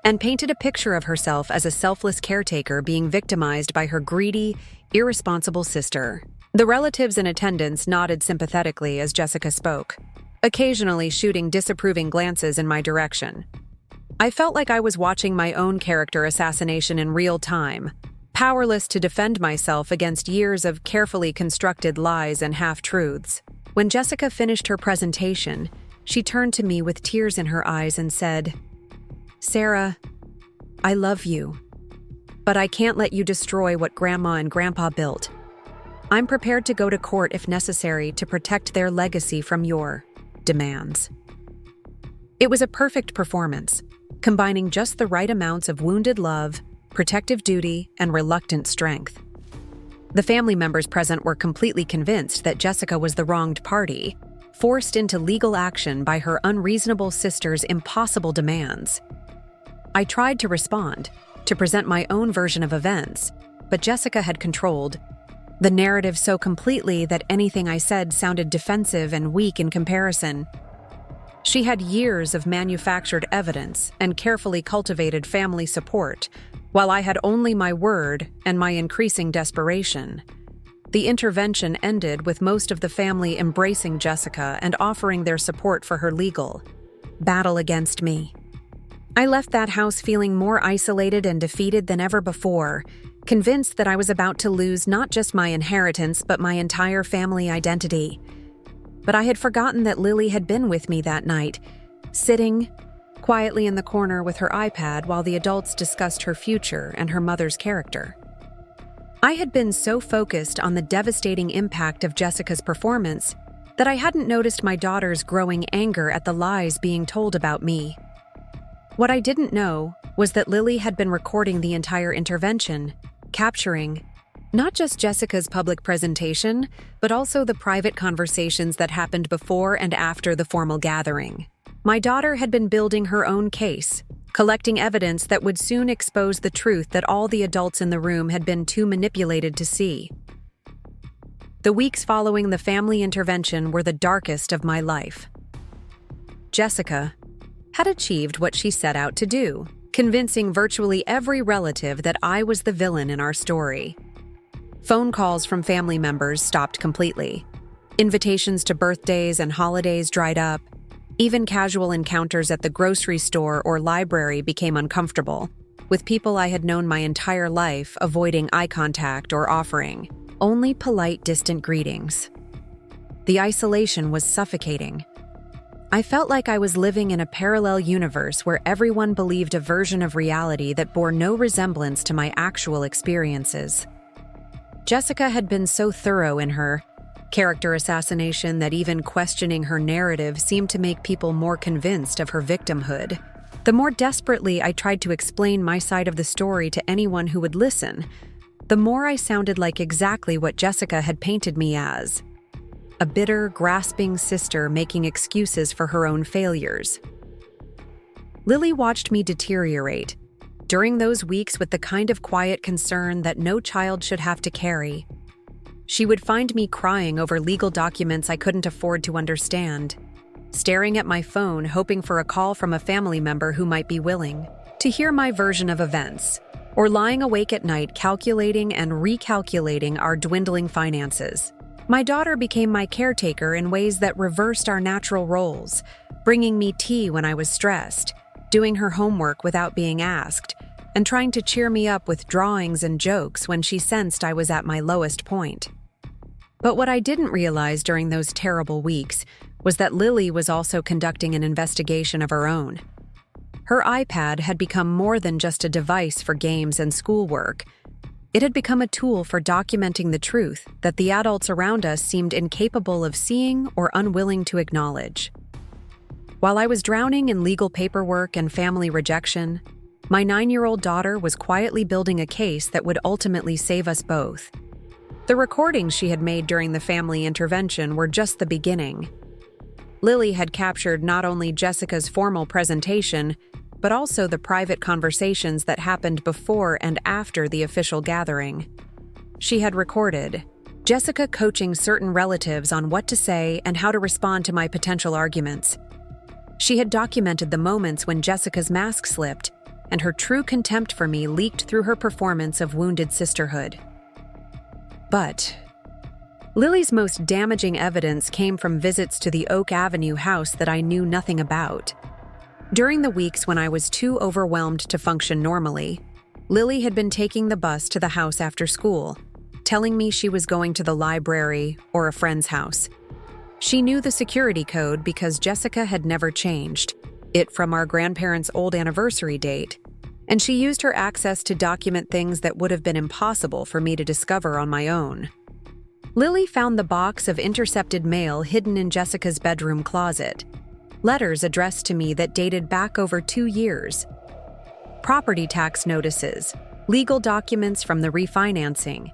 and painted a picture of herself as a selfless caretaker being victimized by her greedy, irresponsible sister. The relatives in attendance nodded sympathetically as Jessica spoke, occasionally shooting disapproving glances in my direction. I felt like I was watching my own character assassination in real time, powerless to defend myself against years of carefully constructed lies and half-truths. When Jessica finished her presentation, she turned to me with tears in her eyes and said, "Sarah, I love you, but I can't let you destroy what Grandma and Grandpa built. I'm prepared to go to court if necessary to protect their legacy from your demands." It was a perfect performance, combining just the right amounts of wounded love, protective duty, and reluctant strength. The family members present were completely convinced that Jessica was the wronged party, forced into legal action by her unreasonable sister's impossible demands. I tried to respond, to present my own version of events, but Jessica had controlled the narrative so completely that anything I said sounded defensive and weak in comparison. She had years of manufactured evidence and carefully cultivated family support, while I had only my word and my increasing desperation. The intervention ended with most of the family embracing Jessica and offering their support for her legal battle against me. I left that house feeling more isolated and defeated than ever before, convinced that I was about to lose not just my inheritance but my entire family identity. But I had forgotten that Lily had been with me that night, sitting quietly in the corner with her iPad while the adults discussed her future and her mother's character. I had been so focused on the devastating impact of Jessica's performance that I hadn't noticed my daughter's growing anger at the lies being told about me. What I didn't know was that Lily had been recording the entire intervention, capturing not just Jessica's public presentation, but also the private conversations that happened before and after the formal gathering. My daughter had been building her own case, collecting evidence that would soon expose the truth that all the adults in the room had been too manipulated to see. The weeks following the family intervention were the darkest of my life. Jessica had achieved what she set out to do, convincing virtually every relative that I was the villain in our story. Phone calls from family members stopped completely. Invitations to birthdays and holidays dried up. Even casual encounters at the grocery store or library became uncomfortable, with people I had known my entire life avoiding eye contact or offering only polite, distant greetings. The isolation was suffocating. I felt like I was living in a parallel universe where everyone believed a version of reality that bore no resemblance to my actual experiences. Jessica had been so thorough in her character assassination that even questioning her narrative seemed to make people more convinced of her victimhood. The more desperately I tried to explain my side of the story to anyone who would listen, the more I sounded like exactly what Jessica had painted me as: a bitter, grasping sister making excuses for her own failures. Lily watched me deteriorate during those weeks with the kind of quiet concern that no child should have to carry. She would find me crying over legal documents I couldn't afford to understand, staring at my phone hoping for a call from a family member who might be willing to hear my version of events, or lying awake at night calculating and recalculating our dwindling finances. My daughter became my caretaker in ways that reversed our natural roles, bringing me tea when I was stressed, doing her homework without being asked, and trying to cheer me up with drawings and jokes when she sensed I was at my lowest point. But what I didn't realize during those terrible weeks was that Lily was also conducting an investigation of her own. Her iPad had become more than just a device for games and schoolwork. It had become a tool for documenting the truth that the adults around us seemed incapable of seeing or unwilling to acknowledge. While I was drowning in legal paperwork and family rejection, my 9-year-old daughter was quietly building a case that would ultimately save us both. The recordings she had made during the family intervention were just the beginning. Lily had captured not only Jessica's formal presentation, but also the private conversations that happened before and after the official gathering. She had recorded Jessica coaching certain relatives on what to say and how to respond to my potential arguments. She had documented the moments when Jessica's mask slipped, and her true contempt for me leaked through her performance of wounded sisterhood. But Lily's most damaging evidence came from visits to the Oak Avenue house that I knew nothing about. During the weeks when I was too overwhelmed to function normally, Lily had been taking the bus to the house after school, telling me she was going to the library or a friend's house. She knew the security code because Jessica had never changed it from our grandparents' old anniversary date, and she used her access to document things that would have been impossible for me to discover on my own. Lily found the box of intercepted mail hidden in Jessica's bedroom closet. Letters addressed to me that dated back over 2 years. Property tax notices, legal documents from the refinancing,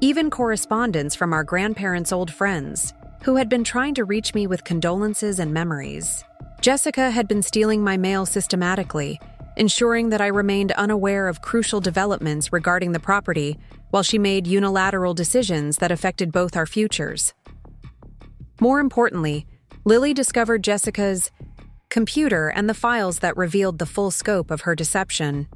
even correspondence from our grandparents' old friends, who had been trying to reach me with condolences and memories. Jessica had been stealing my mail systematically, ensuring that I remained unaware of crucial developments regarding the property while she made unilateral decisions that affected both our futures. More importantly, Lily discovered Jessica's computer, and the files that revealed the full scope of her deception.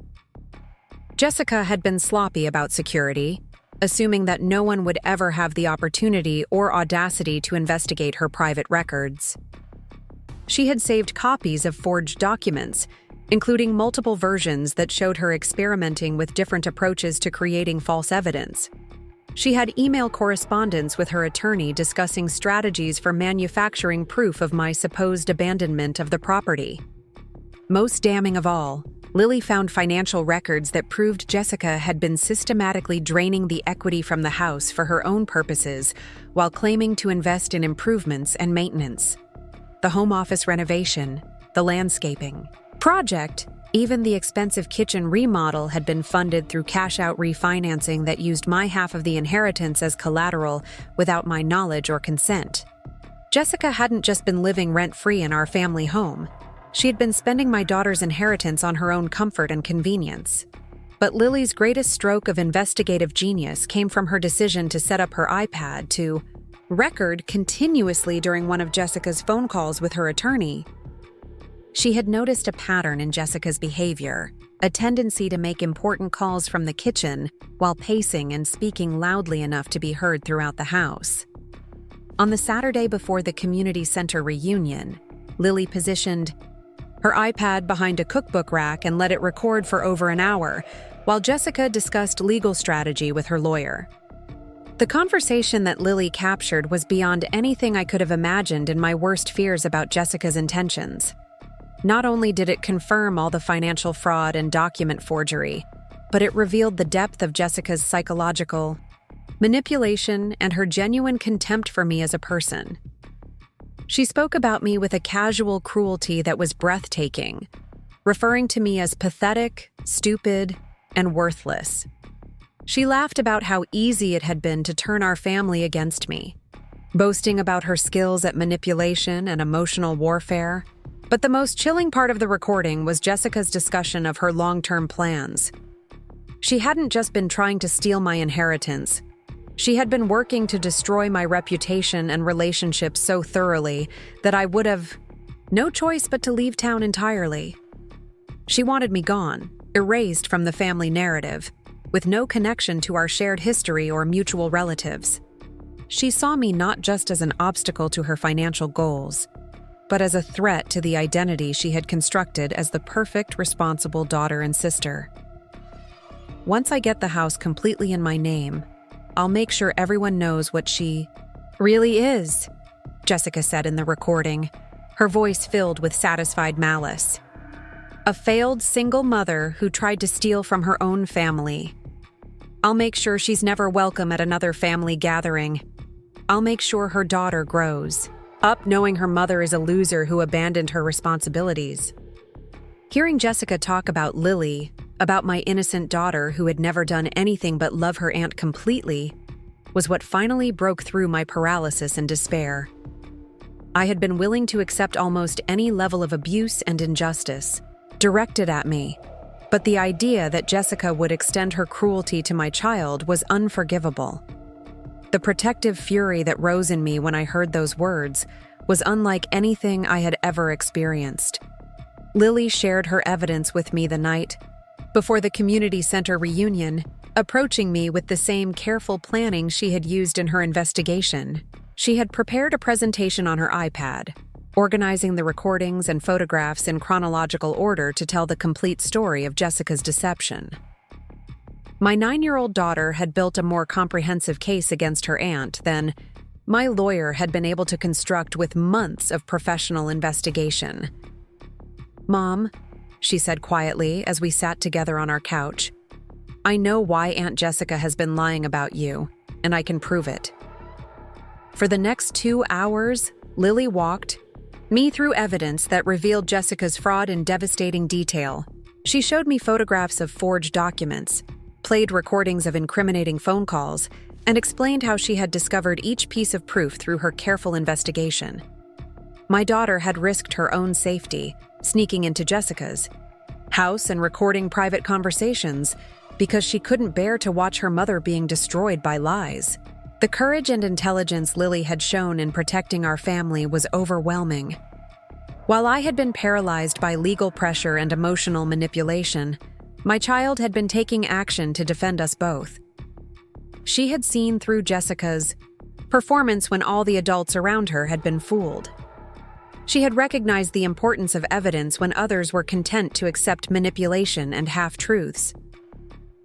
Jessica had been sloppy about security, assuming that no one would ever have the opportunity or audacity to investigate her private records. She had saved copies of forged documents, including multiple versions that showed her experimenting with different approaches to creating false evidence. She had email correspondence with her attorney discussing strategies for manufacturing proof of my supposed abandonment of the property. Most damning of all, Lily found financial records that proved Jessica had been systematically draining the equity from the house for her own purposes while claiming to invest in improvements and maintenance. The home office renovation, the landscaping project, even the expensive kitchen remodel had been funded through cash-out refinancing that used my half of the inheritance as collateral without my knowledge or consent. Jessica hadn't just been living rent-free in our family home. She had been spending my daughter's inheritance on her own comfort and convenience. But Lily's greatest stroke of investigative genius came from her decision to set up her iPad to record continuously during one of Jessica's phone calls with her attorney. She had noticed a pattern in Jessica's behavior, a tendency to make important calls from the kitchen while pacing and speaking loudly enough to be heard throughout the house. On the Saturday before the community center reunion, Lily positioned her iPad behind a cookbook rack and let it record for over an hour, while Jessica discussed legal strategy with her lawyer. The conversation that Lily captured was beyond anything I could have imagined in my worst fears about Jessica's intentions. Not only did it confirm all the financial fraud and document forgery, but it revealed the depth of Jessica's psychological manipulation and her genuine contempt for me as a person. She spoke about me with a casual cruelty that was breathtaking, referring to me as pathetic, stupid, and worthless. She laughed about how easy it had been to turn our family against me, boasting about her skills at manipulation and emotional warfare. But the most chilling part of the recording was Jessica's discussion of her long-term plans. She hadn't just been trying to steal my inheritance. She had been working to destroy my reputation and relationships so thoroughly that I would have no choice but to leave town entirely. She wanted me gone, erased from the family narrative, with no connection to our shared history or mutual relatives. She saw me not just as an obstacle to her financial goals, but as a threat to the identity she had constructed as the perfect, responsible daughter and sister. Once I get the house completely in my name, I'll make sure everyone knows what she really is, Jessica said in the recording, her voice filled with satisfied malice. A failed single mother who tried to steal from her own family. I'll make sure she's never welcome at another family gathering. I'll make sure her daughter grows up knowing her mother is a loser who abandoned her responsibilities. Hearing Jessica talk about Lily, about my innocent daughter who had never done anything but love her aunt completely, was what finally broke through my paralysis and despair. I had been willing to accept almost any level of abuse and injustice directed at me, but the idea that Jessica would extend her cruelty to my child was unforgivable. The protective fury that rose in me when I heard those words was unlike anything I had ever experienced. Lily shared her evidence with me the night before the community center reunion, approaching me with the same careful planning she had used in her investigation. She had prepared a presentation on her iPad, organizing the recordings and photographs in chronological order to tell the complete story of Jessica's deception. My 9-year-old daughter had built a more comprehensive case against her aunt than my lawyer had been able to construct with months of professional investigation. "Mom," she said quietly as we sat together on our couch, "I know why Aunt Jessica has been lying about you, and I can prove it." For the next 2 hours, Lily walked me through evidence that revealed Jessica's fraud in devastating detail. She showed me photographs of forged documents, played recordings of incriminating phone calls, and explained how she had discovered each piece of proof through her careful investigation. My daughter had risked her own safety, sneaking into Jessica's house and recording private conversations because she couldn't bear to watch her mother being destroyed by lies. The courage and intelligence Lily had shown in protecting our family was overwhelming. While I had been paralyzed by legal pressure and emotional manipulation, my child had been taking action to defend us both. She had seen through Jessica's performance when all the adults around her had been fooled. She had recognized the importance of evidence when others were content to accept manipulation and half-truths.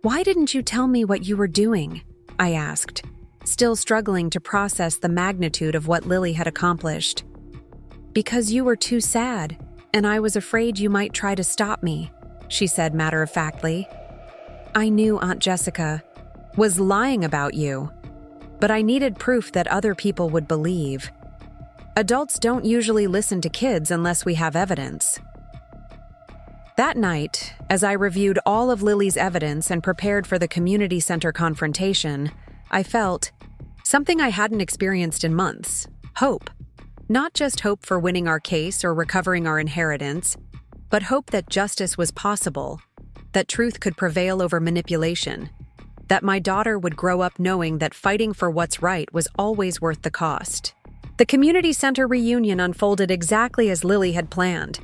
"Why didn't you tell me what you were doing?" I asked, still struggling to process the magnitude of what Lily had accomplished. "Because you were too sad, and I was afraid you might try to stop me," she said matter-of-factly. "I knew Aunt Jessica was lying about you, but I needed proof that other people would believe. Adults don't usually listen to kids unless we have evidence." That night, as I reviewed all of Lily's evidence and prepared for the community center confrontation, I felt something I hadn't experienced in months: hope. Not just hope for winning our case or recovering our inheritance, but hope that justice was possible, that truth could prevail over manipulation, that my daughter would grow up knowing that fighting for what's right was always worth the cost. The community center reunion unfolded exactly as Lily had planned.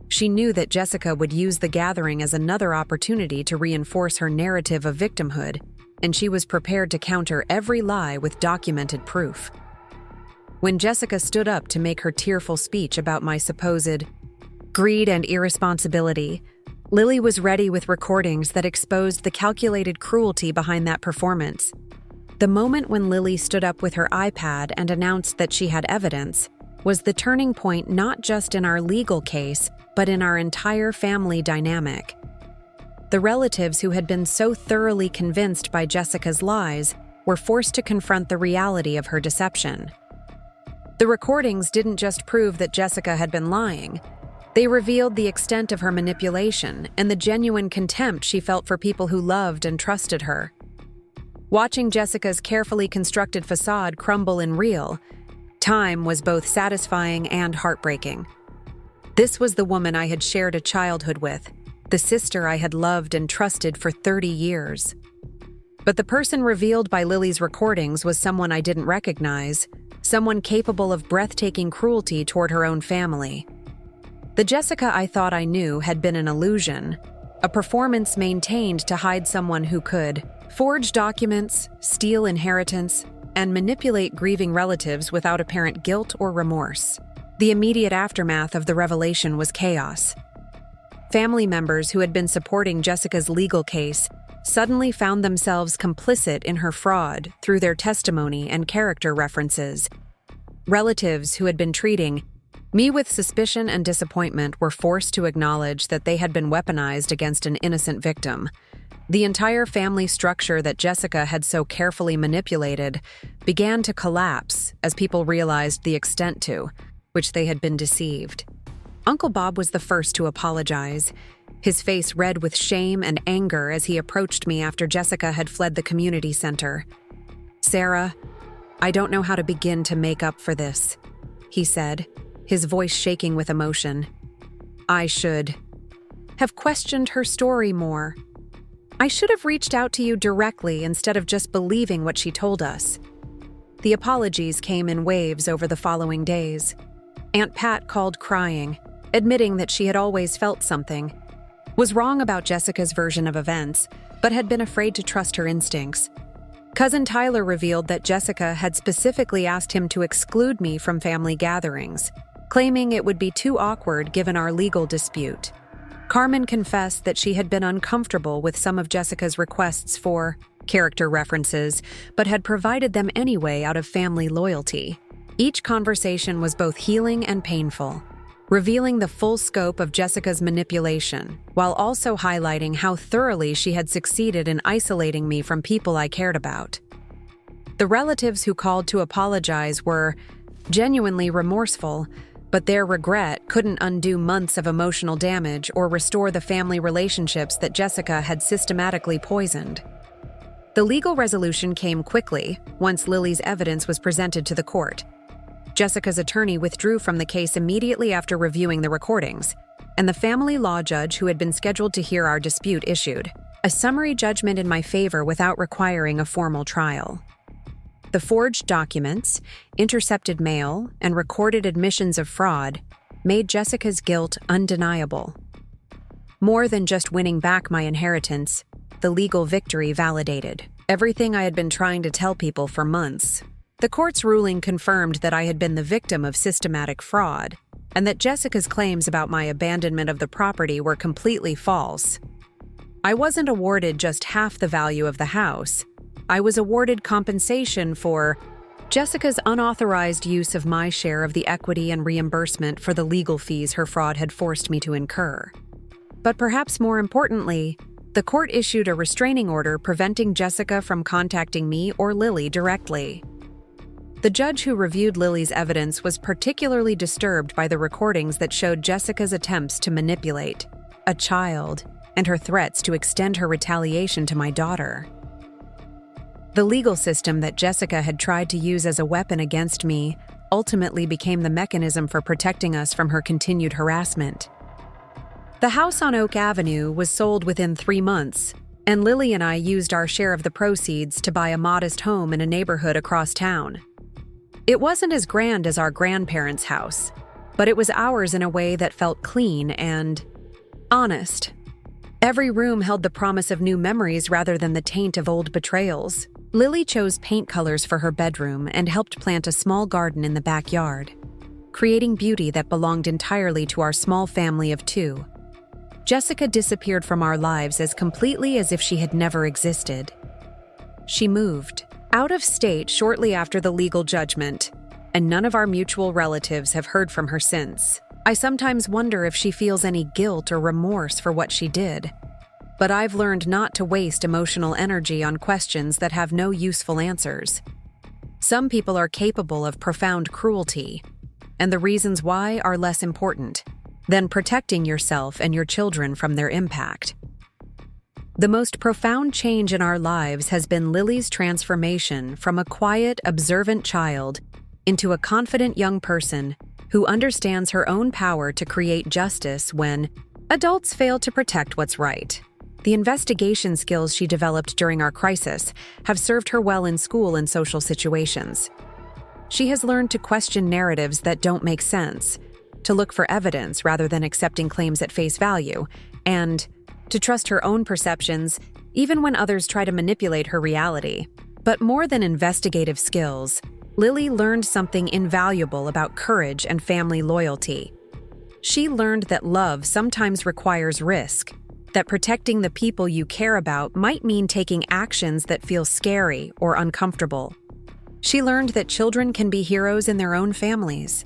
She knew that Jessica would use the gathering as another opportunity to reinforce her narrative of victimhood, and she was prepared to counter every lie with documented proof. When Jessica stood up to make her tearful speech about my supposed greed and irresponsibility, Lily was ready with recordings that exposed the calculated cruelty behind that performance. The moment when Lily stood up with her iPad and announced that she had evidence was the turning point not just in our legal case, but in our entire family dynamic. The relatives who had been so thoroughly convinced by Jessica's lies were forced to confront the reality of her deception. The recordings didn't just prove that Jessica had been lying. They revealed the extent of her manipulation and the genuine contempt she felt for people who loved and trusted her. Watching Jessica's carefully constructed facade crumble in real time was both satisfying and heartbreaking. This was the woman I had shared a childhood with, the sister I had loved and trusted for 30 years. But the person revealed by Lily's recordings was someone I didn't recognize, someone capable of breathtaking cruelty toward her own family. The Jessica I thought I knew had been an illusion, a performance maintained to hide someone who could forge documents, steal inheritance, and manipulate grieving relatives without apparent guilt or remorse. The immediate aftermath of the revelation was chaos. Family members who had been supporting Jessica's legal case suddenly found themselves complicit in her fraud through their testimony and character references. Relatives who had been treating me with suspicion and disappointment were forced to acknowledge that they had been weaponized against an innocent victim. The entire family structure that Jessica had so carefully manipulated began to collapse as people realized the extent to which they had been deceived. Uncle Bob was the first to apologize, his face red with shame and anger as he approached me after Jessica had fled the community center. "Sarah, I don't know how to begin to make up for this," he said, his voice shaking with emotion. "I should have questioned her story more. I should have reached out to you directly instead of just believing what she told us." The apologies came in waves over the following days. Aunt Pat called crying, admitting that she had always felt something, was wrong about Jessica's version of events, but had been afraid to trust her instincts. Cousin Tyler revealed that Jessica had specifically asked him to exclude me from family gatherings, claiming it would be too awkward given our legal dispute. Carmen confessed that she had been uncomfortable with some of Jessica's requests for character references, but had provided them anyway out of family loyalty. Each conversation was both healing and painful, revealing the full scope of Jessica's manipulation, while also highlighting how thoroughly she had succeeded in isolating me from people I cared about. The relatives who called to apologize were genuinely remorseful, but their regret couldn't undo months of emotional damage or restore the family relationships that Jessica had systematically poisoned. The legal resolution came quickly once Lily's evidence was presented to the court. Jessica's attorney withdrew from the case immediately after reviewing the recordings, and the family law judge who had been scheduled to hear our dispute issued a summary judgment in my favor without requiring a formal trial. The forged documents, intercepted mail, and recorded admissions of fraud made Jessica's guilt undeniable. More than just winning back my inheritance, the legal victory validated everything I had been trying to tell people for months. The court's ruling confirmed that I had been the victim of systematic fraud, and that Jessica's claims about my abandonment of the property were completely false. I wasn't awarded just half the value of the house. I was awarded compensation for Jessica's unauthorized use of my share of the equity and reimbursement for the legal fees her fraud had forced me to incur. But perhaps more importantly, the court issued a restraining order preventing Jessica from contacting me or Lily directly. The judge who reviewed Lily's evidence was particularly disturbed by the recordings that showed Jessica's attempts to manipulate a child and her threats to extend her retaliation to my daughter. The legal system that Jessica had tried to use as a weapon against me ultimately became the mechanism for protecting us from her continued harassment. The house on Oak Avenue was sold within 3 months, and Lily and I used our share of the proceeds to buy a modest home in a neighborhood across town. It wasn't as grand as our grandparents' house, but it was ours in a way that felt clean and honest. Every room held the promise of new memories rather than the taint of old betrayals. Lily chose paint colors for her bedroom and helped plant a small garden in the backyard, creating beauty that belonged entirely to our small family of 2. Jessica disappeared from our lives as completely as if she had never existed. She moved out of state shortly after the legal judgment, and none of our mutual relatives have heard from her since. I sometimes wonder if she feels any guilt or remorse for what she did. But I've learned not to waste emotional energy on questions that have no useful answers. Some people are capable of profound cruelty, and the reasons why are less important than protecting yourself and your children from their impact. The most profound change in our lives has been Lily's transformation from a quiet, observant child into a confident young person who understands her own power to create justice when adults fail to protect what's right. The investigation skills she developed during our crisis have served her well in school and social situations. She has learned to question narratives that don't make sense, to look for evidence rather than accepting claims at face value, and to trust her own perceptions even when others try to manipulate her reality. But more than investigative skills, Lily learned something invaluable about courage and family loyalty. She learned that love sometimes requires risk, that protecting the people you care about might mean taking actions that feel scary or uncomfortable. She learned that children can be heroes in their own families,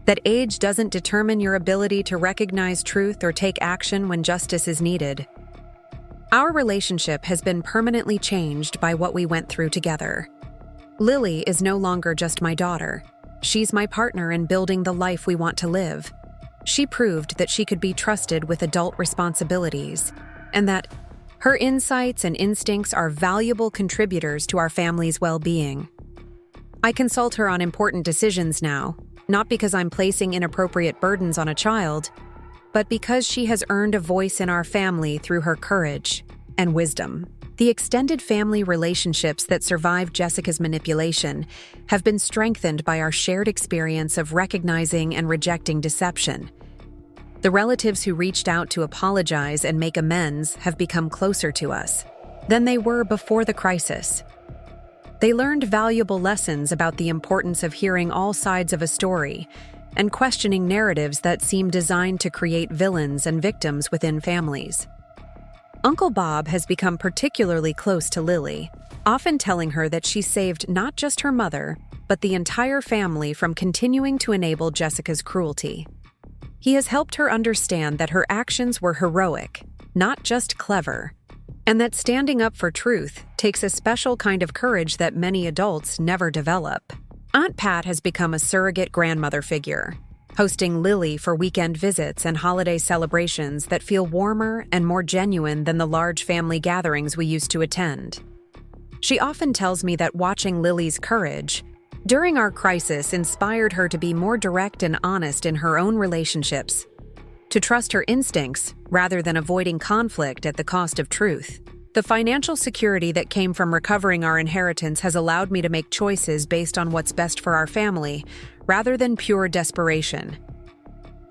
that age doesn't determine your ability to recognize truth or take action when justice is needed. Our relationship has been permanently changed by what we went through together. Lily is no longer just my daughter. She's my partner in building the life we want to live. She proved that she could be trusted with adult responsibilities, and that her insights and instincts are valuable contributors to our family's well-being. I consult her on important decisions now, not because I'm placing inappropriate burdens on a child, but because she has earned a voice in our family through her courage and wisdom. The extended family relationships that survived Jessica's manipulation have been strengthened by our shared experience of recognizing and rejecting deception. The relatives who reached out to apologize and make amends have become closer to us than they were before the crisis. They learned valuable lessons about the importance of hearing all sides of a story and questioning narratives that seem designed to create villains and victims within families. Uncle Bob has become particularly close to Lily, often telling her that she saved not just her mother, but the entire family from continuing to enable Jessica's cruelty. He has helped her understand that her actions were heroic, not just clever, and that standing up for truth takes a special kind of courage that many adults never develop. Aunt Pat has become a surrogate grandmother figure, hosting Lily for weekend visits and holiday celebrations that feel warmer and more genuine than the large family gatherings we used to attend. She often tells me that watching Lily's courage during our crisis inspired her to be more direct and honest in her own relationships, to trust her instincts rather than avoiding conflict at the cost of truth. The financial security that came from recovering our inheritance has allowed me to make choices based on what's best for our family, rather than pure desperation.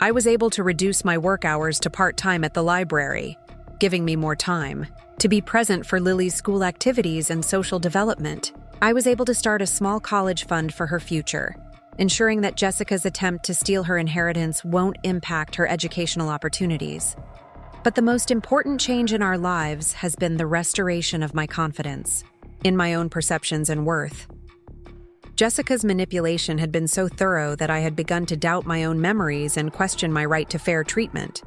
I was able to reduce my work hours to part-time at the library, giving me more time to be present for Lily's school activities and social development. I was able to start a small college fund for her future, ensuring that Jessica's attempt to steal her inheritance won't impact her educational opportunities. But the most important change in our lives has been the restoration of my confidence in my own perceptions and worth. Jessica's manipulation had been so thorough that I had begun to doubt my own memories and question my right to fair treatment.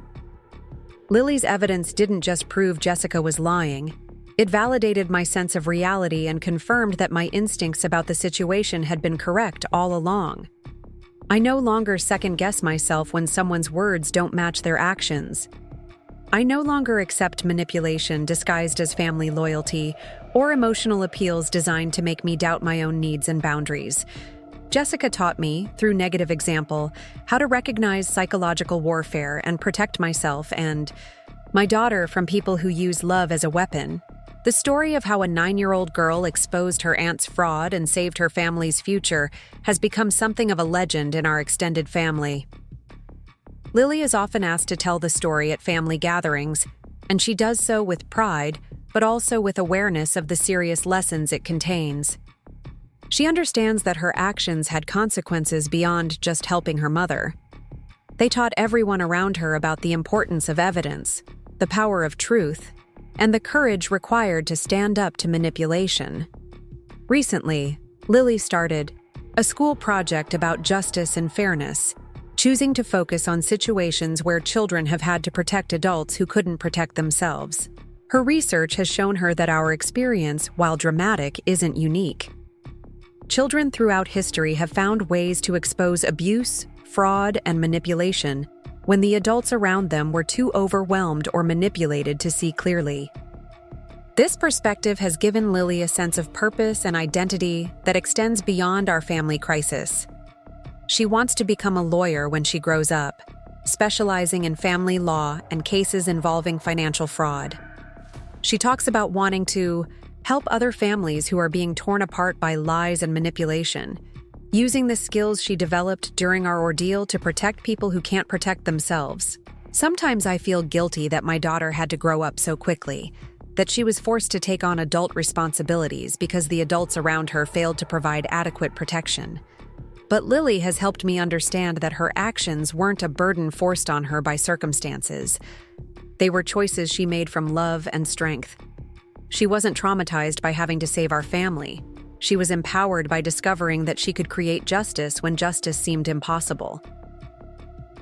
Lily's evidence didn't just prove Jessica was lying. It validated my sense of reality and confirmed that my instincts about the situation had been correct all along. I no longer second-guess myself when someone's words don't match their actions. I no longer accept manipulation disguised as family loyalty or emotional appeals designed to make me doubt my own needs and boundaries. Jessica taught me, through negative example, how to recognize psychological warfare and protect myself and my daughter from people who use love as a weapon. The story of how a 9-year-old girl exposed her aunt's fraud and saved her family's future has become something of a legend in our extended family. Lily is often asked to tell the story at family gatherings, and she does so with pride, but also with awareness of the serious lessons it contains. She understands that her actions had consequences beyond just helping her mother. They taught everyone around her about the importance of evidence, the power of truth, and the courage required to stand up to manipulation. Recently, Lily started a school project about justice and fairness, choosing to focus on situations where children have had to protect adults who couldn't protect themselves. Her research has shown her that our experience, while dramatic, isn't unique. Children throughout history have found ways to expose abuse, fraud, and manipulation when the adults around them were too overwhelmed or manipulated to see clearly. This perspective has given Lily a sense of purpose and identity that extends beyond our family crisis. She wants to become a lawyer when she grows up, specializing in family law and cases involving financial fraud. She talks about wanting to help other families who are being torn apart by lies and manipulation, using the skills she developed during our ordeal to protect people who can't protect themselves. Sometimes I feel guilty that my daughter had to grow up so quickly, that she was forced to take on adult responsibilities because the adults around her failed to provide adequate protection. But Lily has helped me understand that her actions weren't a burden forced on her by circumstances. They were choices she made from love and strength. She wasn't traumatized by having to save our family. She was empowered by discovering that she could create justice when justice seemed impossible.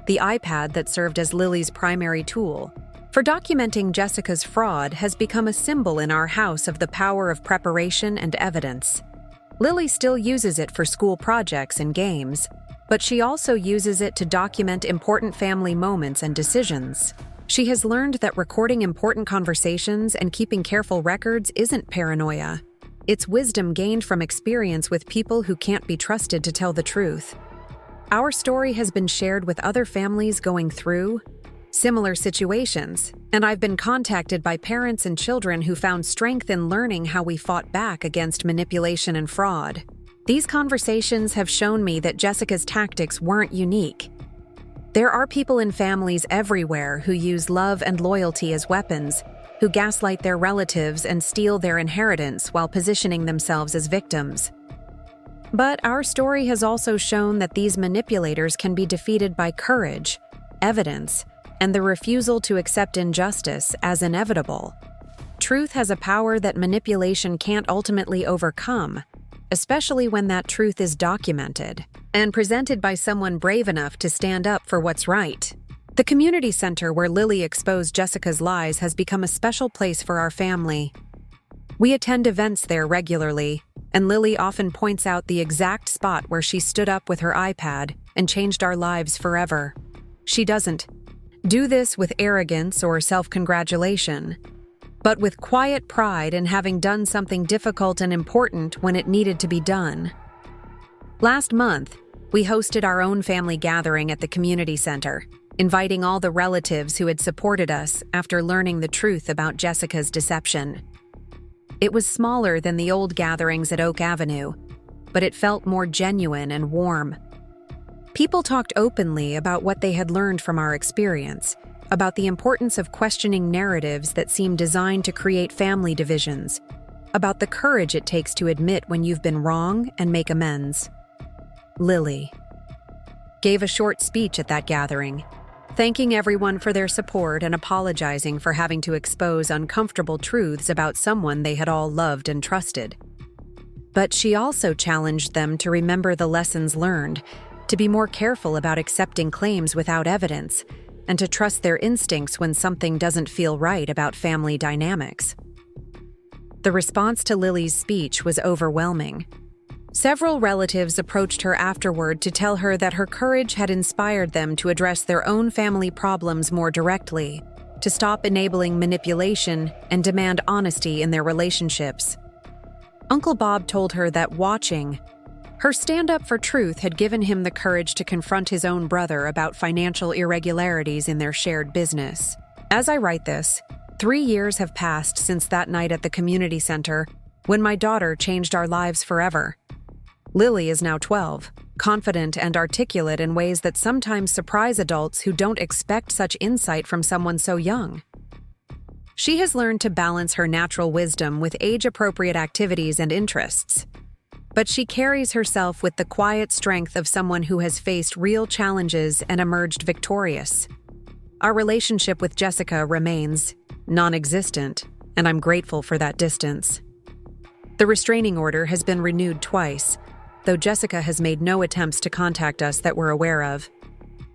The iPad that served as Lily's primary tool for documenting Jessica's fraud has become a symbol in our house of the power of preparation and evidence. Lily still uses it for school projects and games, but she also uses it to document important family moments and decisions. She has learned that recording important conversations and keeping careful records isn't paranoia. It's wisdom gained from experience with people who can't be trusted to tell the truth. Our story has been shared with other families going through similar situations, and I've been contacted by parents and children who found strength in learning how we fought back against manipulation and fraud. These conversations have shown me that Jessica's tactics weren't unique. There are people in families everywhere who use love and loyalty as weapons, who gaslight their relatives and steal their inheritance while positioning themselves as victims. But our story has also shown that these manipulators can be defeated by courage, evidence, and the refusal to accept injustice as inevitable. Truth has a power that manipulation can't ultimately overcome, especially when that truth is documented and presented by someone brave enough to stand up for what's right. The community center where Lily exposed Jessica's lies has become a special place for our family. We attend events there regularly, and Lily often points out the exact spot where she stood up with her iPad and changed our lives forever. She doesn't do this with arrogance or self-congratulation, but with quiet pride in having done something difficult and important when it needed to be done. Last month, we hosted our own family gathering at the community center, inviting all the relatives who had supported us after learning the truth about Jessica's deception. It was smaller than the old gatherings at Oak Avenue, but it felt more genuine and warm. People talked openly about what they had learned from our experience, about the importance of questioning narratives that seem designed to create family divisions, about the courage it takes to admit when you've been wrong and make amends. Lily gave a short speech at that gathering, thanking everyone for their support and apologizing for having to expose uncomfortable truths about someone they had all loved and trusted. But she also challenged them to remember the lessons learned, to be more careful about accepting claims without evidence, and to trust their instincts when something doesn't feel right about family dynamics. The response to Lily's speech was overwhelming. Several relatives approached her afterward to tell her that her courage had inspired them to address their own family problems more directly, to stop enabling manipulation and demand honesty in their relationships. Uncle Bob told her that watching her stand up for truth had given him the courage to confront his own brother about financial irregularities in their shared business. As I write this, 3 years have passed since that night at the community center when my daughter changed our lives forever. Lily is now 12, confident and articulate in ways that sometimes surprise adults who don't expect such insight from someone so young. She has learned to balance her natural wisdom with age-appropriate activities and interests. But she carries herself with the quiet strength of someone who has faced real challenges and emerged victorious. Our relationship with Jessica remains non-existent, and I'm grateful for that distance. The restraining order has been renewed twice, though Jessica has made no attempts to contact us that we're aware of.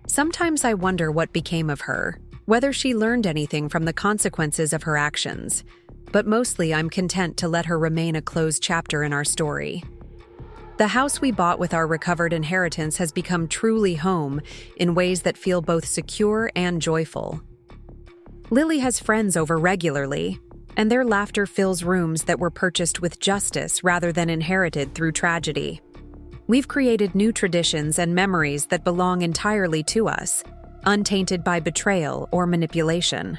Sometimes I wonder what became of her, whether she learned anything from the consequences of her actions, but mostly I'm content to let her remain a closed chapter in our story. The house we bought with our recovered inheritance has become truly home in ways that feel both secure and joyful. Lily has friends over regularly, and their laughter fills rooms that were purchased with justice rather than inherited through tragedy. We've created new traditions and memories that belong entirely to us, untainted by betrayal or manipulation.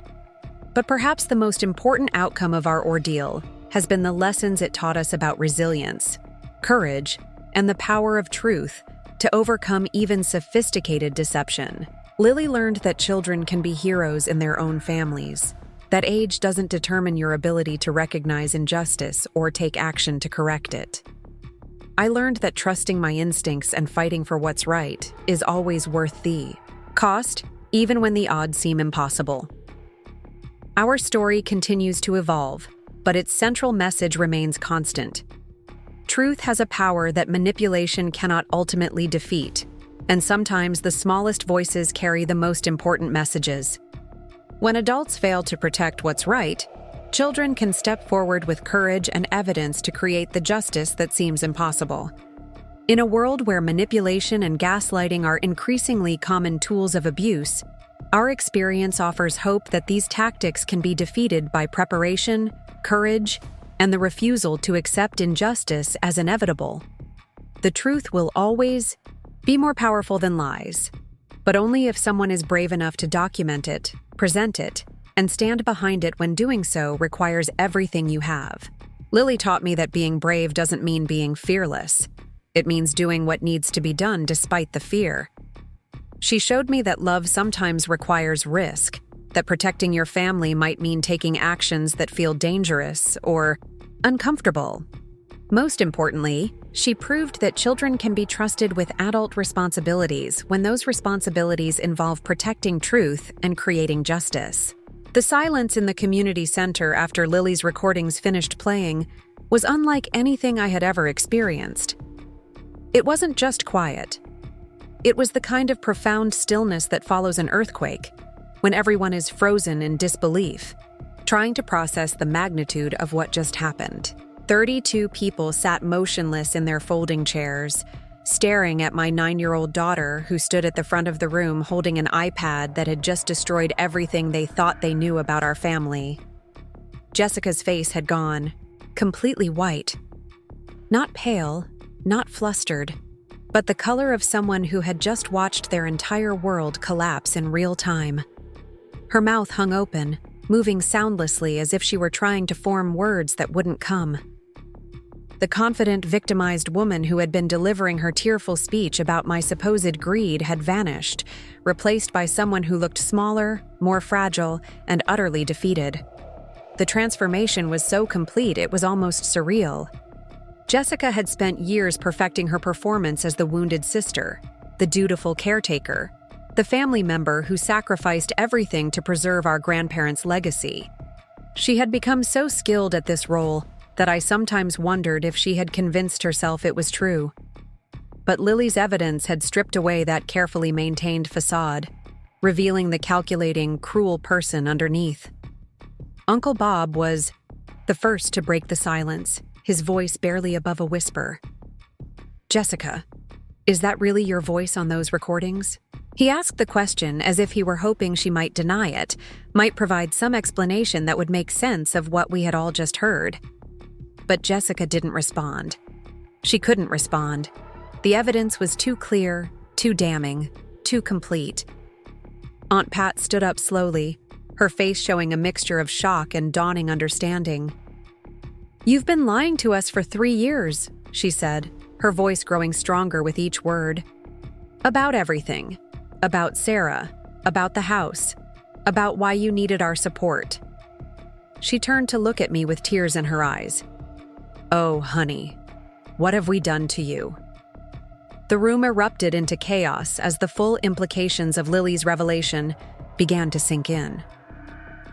But perhaps the most important outcome of our ordeal has been the lessons it taught us about resilience, courage, and the power of truth to overcome even sophisticated deception. Lily learned that children can be heroes in their own families, that age doesn't determine your ability to recognize injustice or take action to correct it. I learned that trusting my instincts and fighting for what's right is always worth the cost, even when the odds seem impossible. Our story continues to evolve, but its central message remains constant. Truth has a power that manipulation cannot ultimately defeat, and sometimes the smallest voices carry the most important messages. When adults fail to protect what's right, children can step forward with courage and evidence to create the justice that seems impossible. In a world where manipulation and gaslighting are increasingly common tools of abuse, our experience offers hope that these tactics can be defeated by preparation, courage, and the refusal to accept injustice as inevitable. The truth will always be more powerful than lies, but only if someone is brave enough to document it, present it, and stand behind it when doing so requires everything you have. Lily taught me that being brave doesn't mean being fearless. It means doing what needs to be done despite the fear. She showed me that love sometimes requires risk, that protecting your family might mean taking actions that feel dangerous or uncomfortable. Most importantly, she proved that children can be trusted with adult responsibilities when those responsibilities involve protecting truth and creating justice. The silence in the community center after Lily's recordings finished playing was unlike anything I had ever experienced. It wasn't just quiet. It was the kind of profound stillness that follows an earthquake, when everyone is frozen in disbelief, trying to process the magnitude of what just happened. 32 people sat motionless in their folding chairs, staring at my 9-year-old daughter who stood at the front of the room holding an iPad that had just destroyed everything they thought they knew about our family. Jessica's face had gone completely white. Not pale, not flustered, but the color of someone who had just watched their entire world collapse in real time. Her mouth hung open, moving soundlessly as if she were trying to form words that wouldn't come. The confident, victimized woman who had been delivering her tearful speech about my supposed greed had vanished, replaced by someone who looked smaller, more fragile, and utterly defeated. The transformation was so complete it was almost surreal. Jessica had spent years perfecting her performance as the wounded sister, the dutiful caretaker, the family member who sacrificed everything to preserve our grandparents' legacy. She had become so skilled at this role that I sometimes wondered if she had convinced herself it was true. But Lily's evidence had stripped away that carefully maintained facade, revealing the calculating, cruel person underneath. Uncle Bob was the first to break the silence, his voice barely above a whisper. "Jessica, is that really your voice on those recordings?" He asked the question as if he were hoping she might deny it, might provide some explanation that would make sense of what we had all just heard. But Jessica didn't respond. She couldn't respond. The evidence was too clear, too damning, too complete. Aunt Pat stood up slowly, her face showing a mixture of shock and dawning understanding. "You've been lying to us for 3 years," she said, her voice growing stronger with each word. "About everything. About Sarah. About the house. About why you needed our support." She turned to look at me with tears in her eyes. "Oh, honey, what have we done to you?" The room erupted into chaos as the full implications of Lily's revelation began to sink in.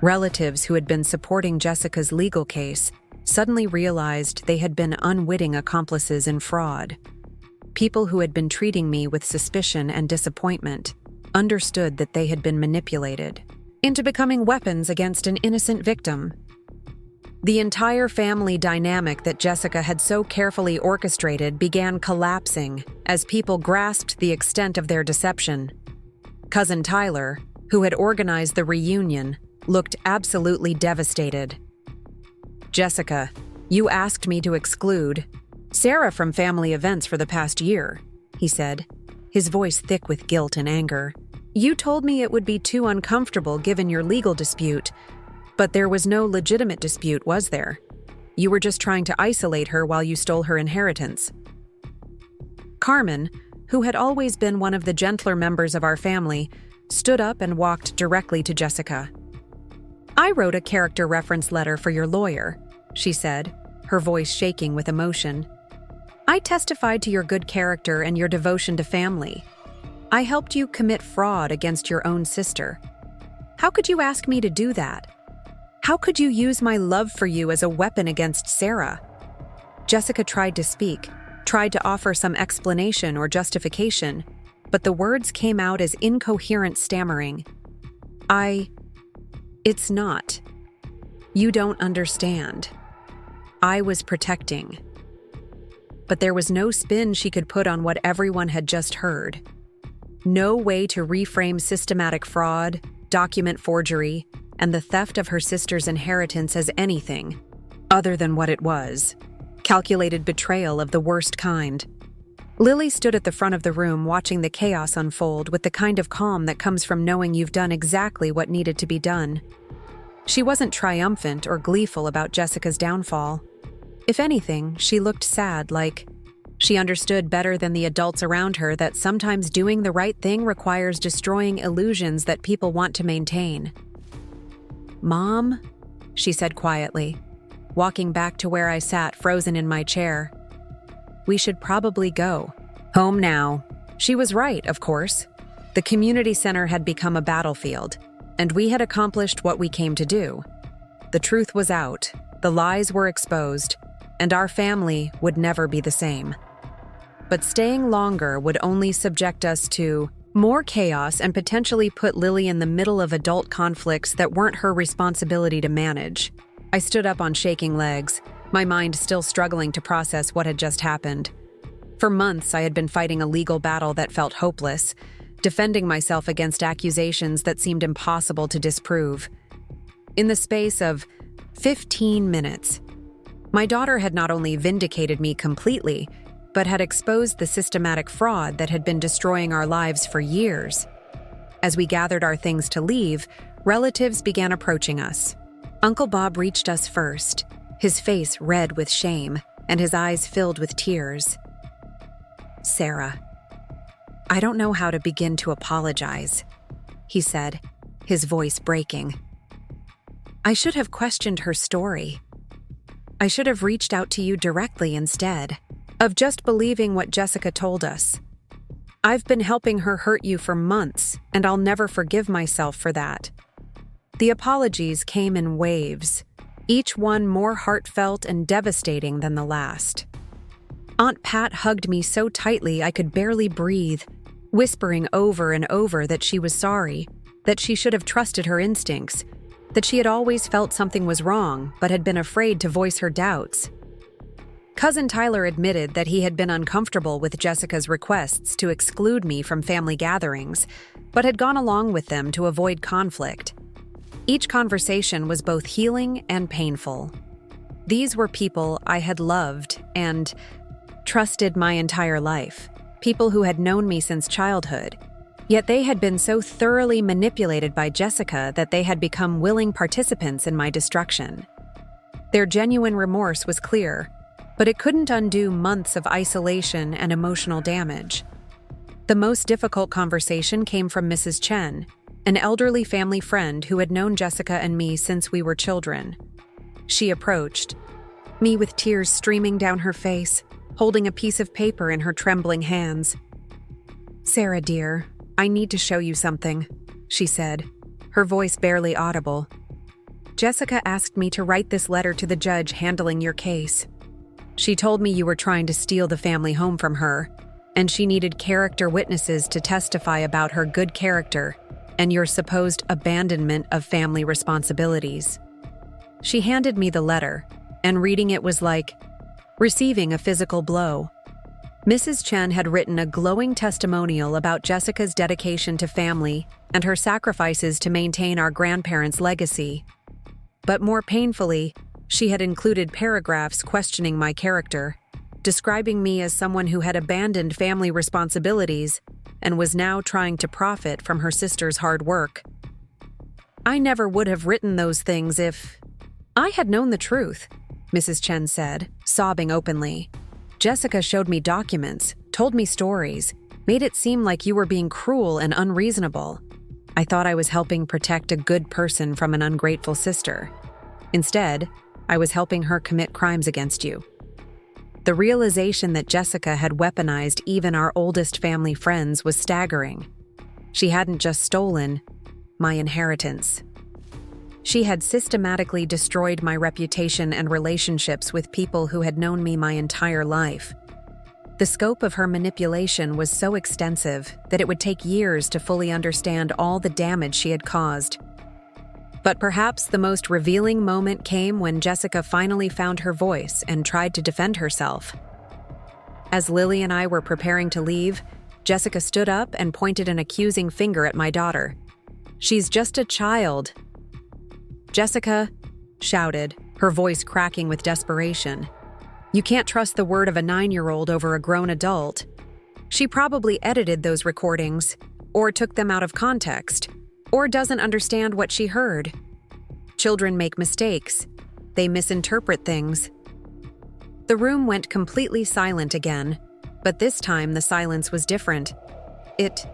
Relatives who had been supporting Jessica's legal case suddenly realized they had been unwitting accomplices in fraud. People who had been treating me with suspicion and disappointment understood that they had been manipulated into becoming weapons against an innocent victim. The entire family dynamic that Jessica had so carefully orchestrated began collapsing as people grasped the extent of their deception. Cousin Tyler, who had organized the reunion, looked absolutely devastated. "Jessica, you asked me to exclude Sarah from family events for the past year," he said, his voice thick with guilt and anger. "You told me it would be too uncomfortable given your legal dispute, but there was no legitimate dispute, was there? You were just trying to isolate her while you stole her inheritance." Carmen, who had always been one of the gentler members of our family, stood up and walked directly to Jessica. "I wrote a character reference letter for your lawyer," she said, her voice shaking with emotion. "I testified to your good character and your devotion to family. I helped you commit fraud against your own sister. How could you ask me to do that? How could you use my love for you as a weapon against Sarah?" Jessica tried to speak, tried to offer some explanation or justification, but the words came out as incoherent stammering. It's not. You don't understand. I was protecting." But there was no spin she could put on what everyone had just heard. No way to reframe systematic fraud, document forgery, and the theft of her sister's inheritance as anything other than what it was: calculated betrayal of the worst kind. Lily stood at the front of the room watching the chaos unfold with the kind of calm that comes from knowing you've done exactly what needed to be done. She wasn't triumphant or gleeful about Jessica's downfall. If anything, she looked sad, like she understood better than the adults around her that sometimes doing the right thing requires destroying illusions that people want to maintain. "Mom," she said quietly, walking back to where I sat frozen in my chair. "We should probably go home now." She was right, of course. The community center had become a battlefield, and we had accomplished what we came to do. The truth was out, the lies were exposed, and our family would never be the same. But staying longer would only subject us to more chaos and potentially put Lily in the middle of adult conflicts that weren't her responsibility to manage. I stood up on shaking legs, my mind still struggling to process what had just happened. For months, I had been fighting a legal battle that felt hopeless, defending myself against accusations that seemed impossible to disprove. In the space of 15 minutes, my daughter had not only vindicated me completely, but had exposed the systematic fraud that had been destroying our lives for years. As we gathered our things to leave, relatives began approaching us. Uncle Bob reached us first, his face red with shame, and his eyes filled with tears. "Sarah, I don't know how to begin to apologize," he said, his voice breaking. "I should have questioned her story. I should have reached out to you directly instead of just believing what Jessica told us. I've been helping her hurt you for months, and I'll never forgive myself for that." The apologies came in waves, each one more heartfelt and devastating than the last. Aunt Pat hugged me so tightly I could barely breathe, whispering over and over that she was sorry, that she should have trusted her instincts, that she had always felt something was wrong but had been afraid to voice her doubts. Cousin Tyler admitted that he had been uncomfortable with Jessica's requests to exclude me from family gatherings, but had gone along with them to avoid conflict. Each conversation was both healing and painful. These were people I had loved and trusted my entire life, people who had known me since childhood. Yet they had been so thoroughly manipulated by Jessica that they had become willing participants in my destruction. Their genuine remorse was clear, but it couldn't undo months of isolation and emotional damage. The most difficult conversation came from Mrs. Chen, an elderly family friend who had known Jessica and me since we were children. She approached, me with tears streaming down her face, holding a piece of paper in her trembling hands. "Sarah, dear, I need to show you something," she said, her voice barely audible. "Jessica asked me to write this letter to the judge handling your case. She told me you were trying to steal the family home from her, and she needed character witnesses to testify about her good character and your supposed abandonment of family responsibilities." She handed me the letter, and reading it was like receiving a physical blow. Mrs. Chen had written a glowing testimonial about Jessica's dedication to family and her sacrifices to maintain our grandparents' legacy. But more painfully, she had included paragraphs questioning my character, describing me as someone who had abandoned family responsibilities and was now trying to profit from her sister's hard work. "I never would have written those things if I had known the truth," Mrs. Chen said, sobbing openly. "Jessica showed me documents, told me stories, made it seem like you were being cruel and unreasonable. I thought I was helping protect a good person from an ungrateful sister. Instead, I was helping her commit crimes against you." The realization that Jessica had weaponized even our oldest family friends was staggering. She hadn't just stolen my inheritance. She had systematically destroyed my reputation and relationships with people who had known me my entire life. The scope of her manipulation was so extensive that it would take years to fully understand all the damage she had caused. But perhaps the most revealing moment came when Jessica finally found her voice and tried to defend herself. As Lily and I were preparing to leave, Jessica stood up and pointed an accusing finger at my daughter. "She's just a child." "Jessica," shouted, her voice cracking with desperation, "you can't trust the word of a 9-year-old over a grown adult. She probably edited those recordings, or took them out of context, or doesn't understand what she heard. Children make mistakes. They misinterpret things." The room went completely silent again, but this time the silence was different. It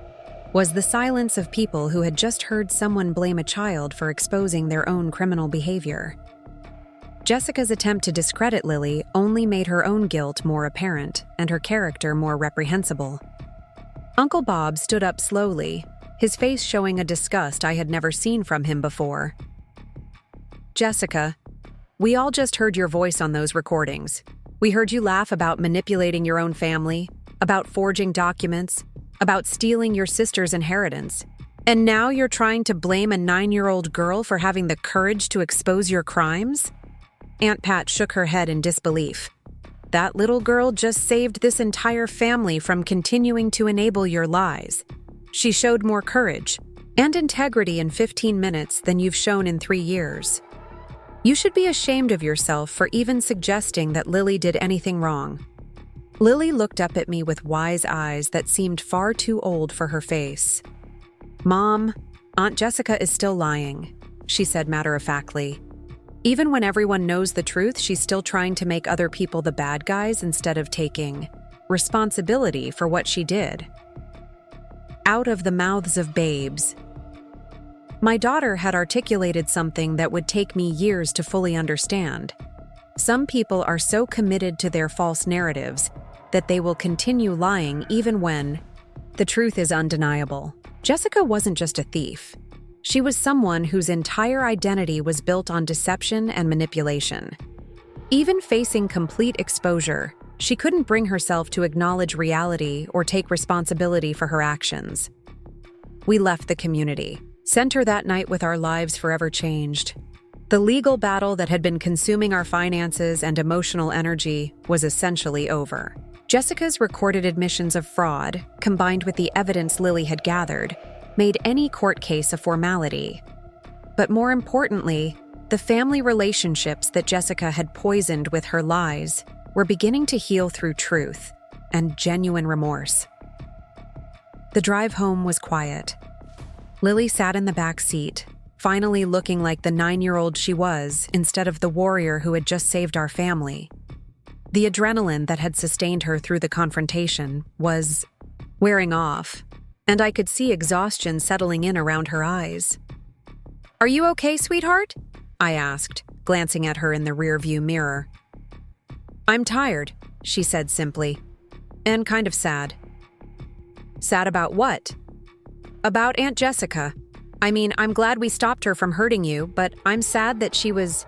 was the silence of people who had just heard someone blame a child for exposing their own criminal behavior. Jessica's attempt to discredit Lily only made her own guilt more apparent and her character more reprehensible. Uncle Bob stood up slowly, his face showing a disgust I had never seen from him before. "Jessica, we all just heard your voice on those recordings. We heard you laugh about manipulating your own family, about forging documents, about stealing your sister's inheritance. And now you're trying to blame a 9-year-old girl for having the courage to expose your crimes?" Aunt Pat shook her head in disbelief. "That little girl just saved this entire family from continuing to enable your lies. She showed more courage and integrity in 15 minutes than you've shown in 3 years. You should be ashamed of yourself for even suggesting that Lily did anything wrong." Lily looked up at me with wise eyes that seemed far too old for her face. "Mom, Aunt Jessica is still lying," she said matter-of-factly. Even when everyone knows the truth, she's still trying to make other people the bad guys instead of taking responsibility for what she did. Out of the mouths of babes. My daughter had articulated something that would take me years to fully understand. Some people are so committed to their false narratives that they will continue lying even when the truth is undeniable. Jessica wasn't just a thief. She was someone whose entire identity was built on deception and manipulation. Even facing complete exposure, she couldn't bring herself to acknowledge reality or take responsibility for her actions. We left the community center that night with our lives forever changed. The legal battle that had been consuming our finances and emotional energy was essentially over. Jessica's recorded admissions of fraud, combined with the evidence Lily had gathered, made any court case a formality. But more importantly, the family relationships that Jessica had poisoned with her lies were beginning to heal through truth and genuine remorse. The drive home was quiet. Lily sat in the back seat, finally looking like the 9-year-old she was instead of the warrior who had just saved our family. The adrenaline that had sustained her through the confrontation was wearing off, and I could see exhaustion settling in around her eyes. "Are you okay, sweetheart?" I asked, glancing at her in the rearview mirror. "I'm tired," she said simply, "and kind of sad." "Sad about what?" "About Aunt Jessica. I mean, I'm glad we stopped her from hurting you, but I'm sad that she was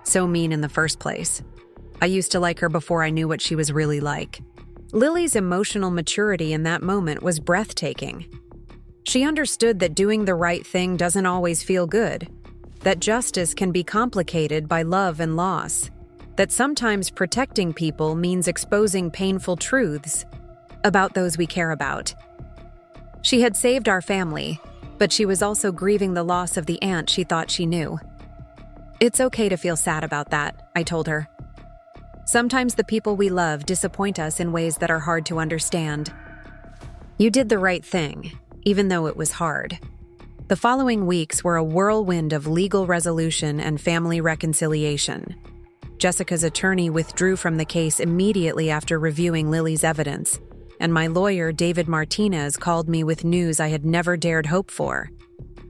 so mean in the first place. I used to like her before I knew what she was really like." Lily's emotional maturity in that moment was breathtaking. She understood that doing the right thing doesn't always feel good, that justice can be complicated by love and loss, that sometimes protecting people means exposing painful truths about those we care about. She had saved our family, but she was also grieving the loss of the aunt she thought she knew. "It's okay to feel sad about that," I told her. "Sometimes the people we love disappoint us in ways that are hard to understand. You did the right thing, even though it was hard." The following weeks were a whirlwind of legal resolution and family reconciliation. Jessica's attorney withdrew from the case immediately after reviewing Lily's evidence, and my lawyer, David Martinez, called me with news I had never dared hope for.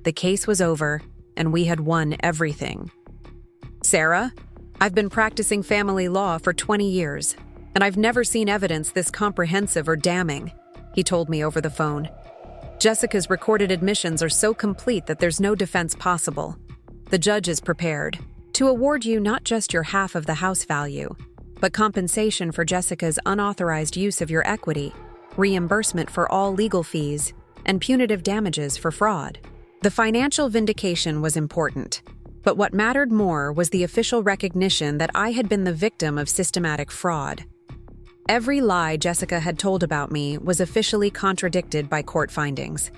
The case was over, and we had won everything. "Sarah, I've been practicing family law for 20 years, and I've never seen evidence this comprehensive or damning," he told me over the phone. "Jessica's recorded admissions are so complete that there's no defense possible. The judge is prepared to award you not just your half of the house value, but compensation for Jessica's unauthorized use of your equity, reimbursement for all legal fees, and punitive damages for fraud." The financial vindication was important, but what mattered more was the official recognition that I had been the victim of systematic fraud. Every lie Jessica had told about me was officially contradicted by court findings.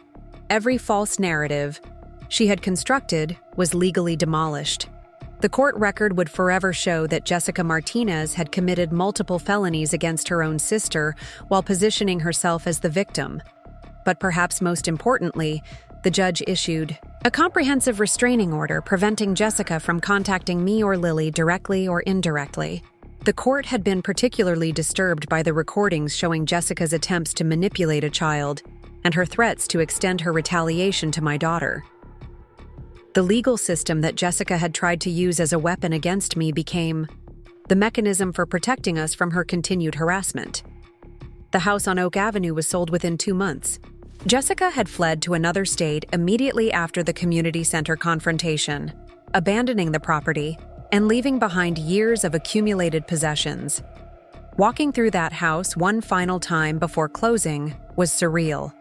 Every false narrative she had constructed was legally demolished. The court record would forever show that Jessica Martinez had committed multiple felonies against her own sister while positioning herself as the victim. But perhaps most importantly, the judge issued a comprehensive restraining order preventing Jessica from contacting me or Lily directly or indirectly. The court had been particularly disturbed by the recordings showing Jessica's attempts to manipulate a child and her threats to extend her retaliation to my daughter. The legal system that Jessica had tried to use as a weapon against me became the mechanism for protecting us from her continued harassment. The house on Oak Avenue was sold within 2 months. Jessica had fled to another state immediately after the community center confrontation, abandoning the property and leaving behind years of accumulated possessions. Walking through that house one final time before closing was surreal.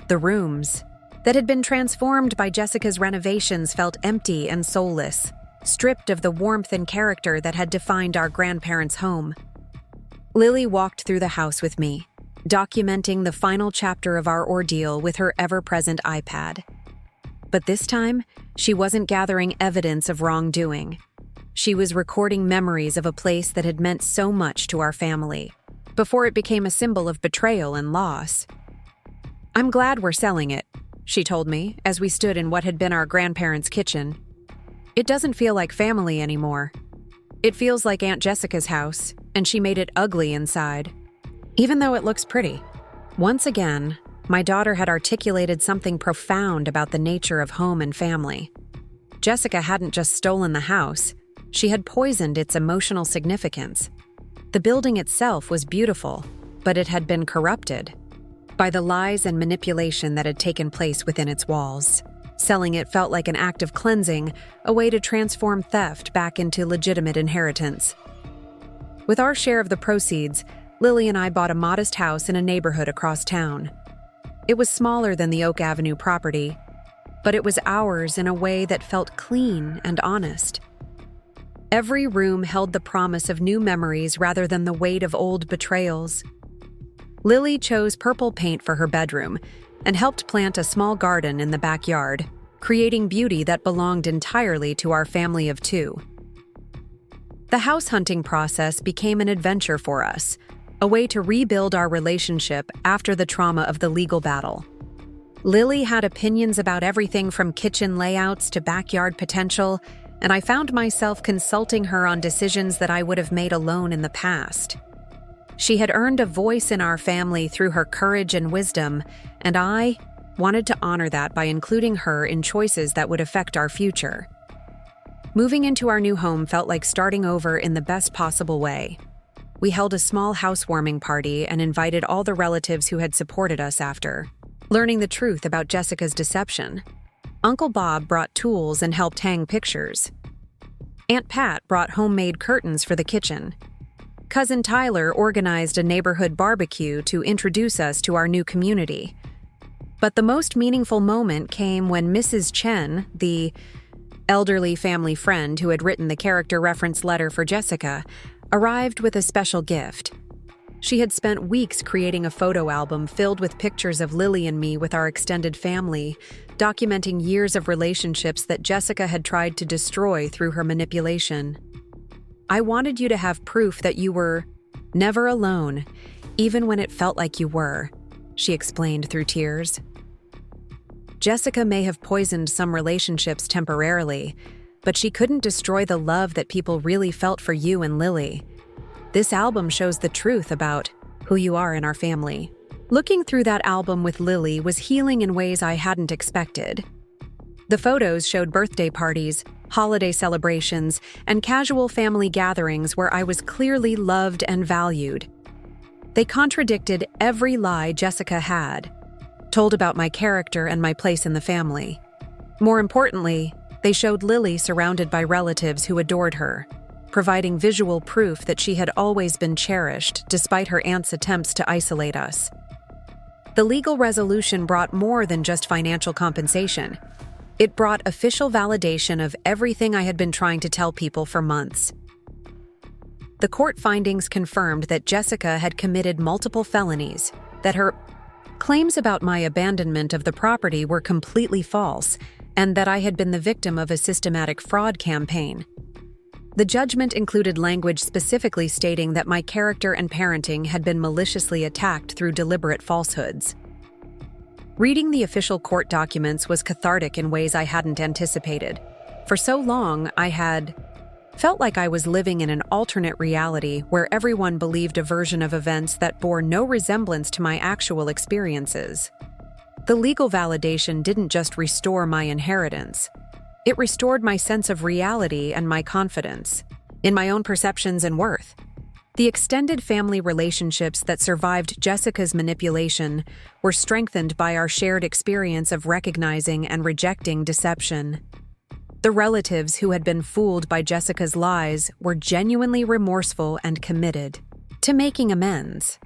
The rooms that had been transformed by Jessica's renovations felt empty and soulless, stripped of the warmth and character that had defined our grandparents' home. Lily walked through the house with me, documenting the final chapter of our ordeal with her ever-present iPad. But this time, she wasn't gathering evidence of wrongdoing. She was recording memories of a place that had meant so much to our family, before it became a symbol of betrayal and loss. "I'm glad we're selling it," she told me as we stood in what had been our grandparents' kitchen. It doesn't feel like family anymore. It feels like Aunt Jessica's house, and she made it ugly inside, even though it looks pretty. Once again, my daughter had articulated something profound about the nature of home and family. Jessica hadn't just stolen the house, she had poisoned its emotional significance. The building itself was beautiful, but it had been corrupted by the lies and manipulation that had taken place within its walls. Selling it felt like an act of cleansing, a way to transform theft back into legitimate inheritance. With our share of the proceeds, Lily and I bought a modest house in a neighborhood across town. It was smaller than the Oak Avenue property, but it was ours in a way that felt clean and honest. Every room held the promise of new memories rather than the weight of old betrayals. Lily chose purple paint for her bedroom and helped plant a small garden in the backyard, creating beauty that belonged entirely to our family of two. The house hunting process became an adventure for us, a way to rebuild our relationship after the trauma of the legal battle. Lily had opinions about everything from kitchen layouts to backyard potential, and I found myself consulting her on decisions that I would have made alone in the past. She had earned a voice in our family through her courage and wisdom, and I wanted to honor that by including her in choices that would affect our future. Moving into our new home felt like starting over in the best possible way. We held a small housewarming party and invited all the relatives who had supported us after, learning the truth about Jessica's deception. Uncle Bob brought tools and helped hang pictures. Aunt Pat brought homemade curtains for the kitchen. Cousin Tyler organized a neighborhood barbecue to introduce us to our new community. But the most meaningful moment came when Mrs. Chen, the elderly family friend who had written the character reference letter for Jessica, arrived with a special gift. She had spent weeks creating a photo album filled with pictures of Lily and me with our extended family, documenting years of relationships that Jessica had tried to destroy through her manipulation. I wanted you to have proof that you were never alone, even when it felt like you were, she explained through tears. Jessica may have poisoned some relationships temporarily, but she couldn't destroy the love that people really felt for you and Lily. This album shows the truth about who you are in our family. Looking through that album with Lily was healing in ways I hadn't expected. The photos showed birthday parties, holiday celebrations, and casual family gatherings where I was clearly loved and valued. They contradicted every lie Jessica had told about my character and my place in the family. More importantly, they showed Lily surrounded by relatives who adored her, providing visual proof that she had always been cherished despite her aunt's attempts to isolate us. The legal resolution brought more than just financial compensation. It brought official validation of everything I had been trying to tell people for months. The court findings confirmed that Jessica had committed multiple felonies, that her claims about my abandonment of the property were completely false, and that I had been the victim of a systematic fraud campaign. The judgment included language specifically stating that my character and parenting had been maliciously attacked through deliberate falsehoods. Reading the official court documents was cathartic in ways I hadn't anticipated. For so long, I had felt like I was living in an alternate reality where everyone believed a version of events that bore no resemblance to my actual experiences. The legal validation didn't just restore my inheritance. It restored my sense of reality and my confidence in my own perceptions and worth. The extended family relationships that survived Jessica's manipulation were strengthened by our shared experience of recognizing and rejecting deception. The relatives who had been fooled by Jessica's lies were genuinely remorseful and committed to making amends.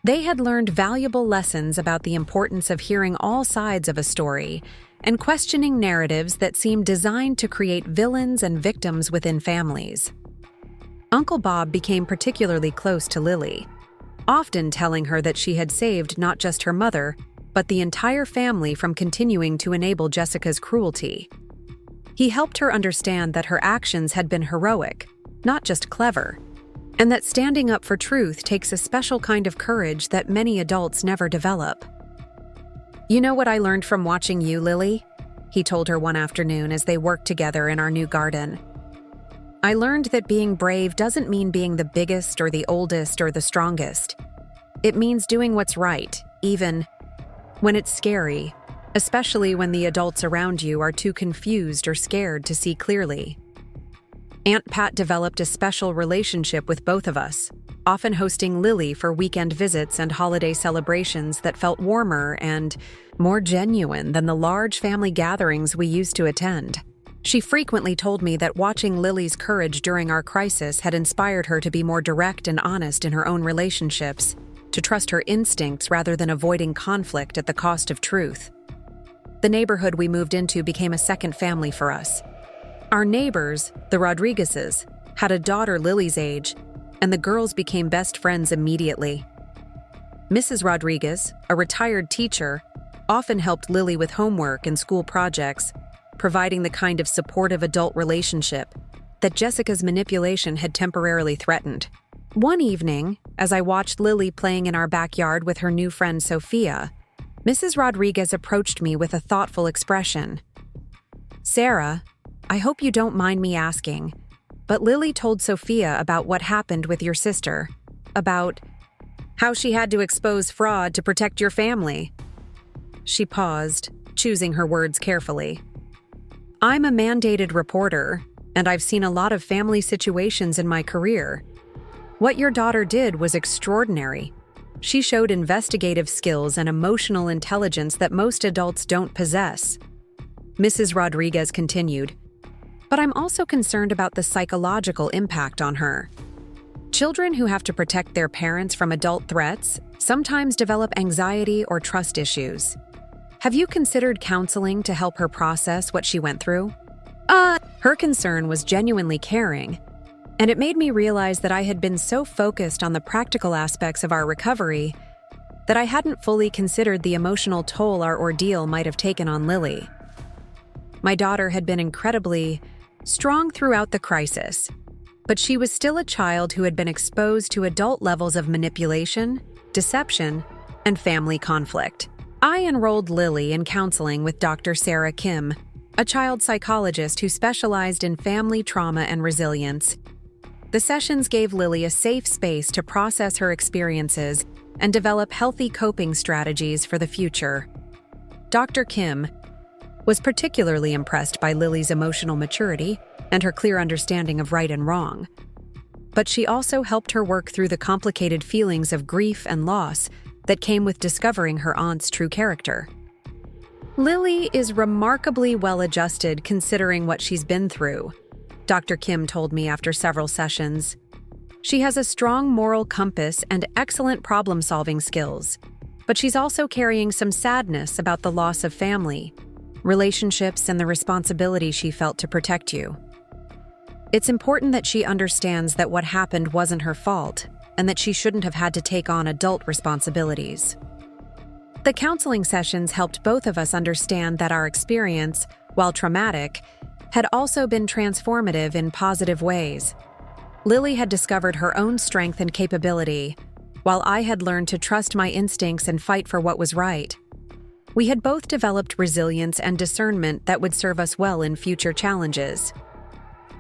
They had learned valuable lessons about the importance of hearing all sides of a story and questioning narratives that seemed designed to create villains and victims within families. Uncle Bob became particularly close to Lily, often telling her that she had saved not just her mother, but the entire family from continuing to enable Jessica's cruelty. He helped her understand that her actions had been heroic, not just clever, and that standing up for truth takes a special kind of courage that many adults never develop. You know what I learned from watching you, Lily? he told her one afternoon as they worked together in our new garden. I learned that being brave doesn't mean being the biggest or the oldest or the strongest. It means doing what's right, even when it's scary, especially when the adults around you are too confused or scared to see clearly. Aunt Pat developed a special relationship with both of us, often hosting Lily for weekend visits and holiday celebrations that felt warmer and more genuine than the large family gatherings we used to attend. She frequently told me that watching Lily's courage during our crisis had inspired her to be more direct and honest in her own relationships, to trust her instincts rather than avoiding conflict at the cost of truth. The neighborhood we moved into became a second family for us. Our neighbors, the Rodriguezes, had a daughter Lily's age, and the girls became best friends immediately. Mrs. Rodriguez, a retired teacher, often helped Lily with homework and school projects, providing the kind of supportive adult relationship that Jessica's manipulation had temporarily threatened. One evening, as I watched Lily playing in our backyard with her new friend Sophia, Mrs. Rodriguez approached me with a thoughtful expression. "Sarah, I hope you don't mind me asking, but Lily told Sophia about what happened with your sister, about how she had to expose fraud to protect your family." She paused, choosing her words carefully. "I'm a mandated reporter, and I've seen a lot of family situations in my career. What your daughter did was extraordinary. She showed investigative skills and emotional intelligence that most adults don't possess." Mrs. Rodriguez continued, "But I'm also concerned about the psychological impact on her. Children who have to protect their parents from adult threats sometimes develop anxiety or trust issues. Have you considered counseling to help her process what she went through?" Her concern was genuinely caring, and it made me realize that I had been so focused on the practical aspects of our recovery that I hadn't fully considered the emotional toll our ordeal might have taken on Lily. My daughter had been incredibly strong throughout the crisis, but she was still a child who had been exposed to adult levels of manipulation, deception, and family conflict. I enrolled Lily in counseling with Dr. Sarah Kim, a child psychologist who specialized in family trauma and resilience. The sessions gave Lily a safe space to process her experiences and develop healthy coping strategies for the future. Dr. Kim was particularly impressed by Lily's emotional maturity and her clear understanding of right and wrong. But she also helped her work through the complicated feelings of grief and loss that came with discovering her aunt's true character. "Lily is remarkably well-adjusted considering what she's been through," Dr. Kim told me after several sessions. "She has a strong moral compass and excellent problem-solving skills, but she's also carrying some sadness about the loss of family, relationships, and the responsibility she felt to protect you. It's important that she understands that what happened wasn't her fault and that she shouldn't have had to take on adult responsibilities." The counseling sessions helped both of us understand that our experience, while traumatic, had also been transformative in positive ways. Lily had discovered her own strength and capability, while I had learned to trust my instincts and fight for what was right. We had both developed resilience and discernment that would serve us well in future challenges.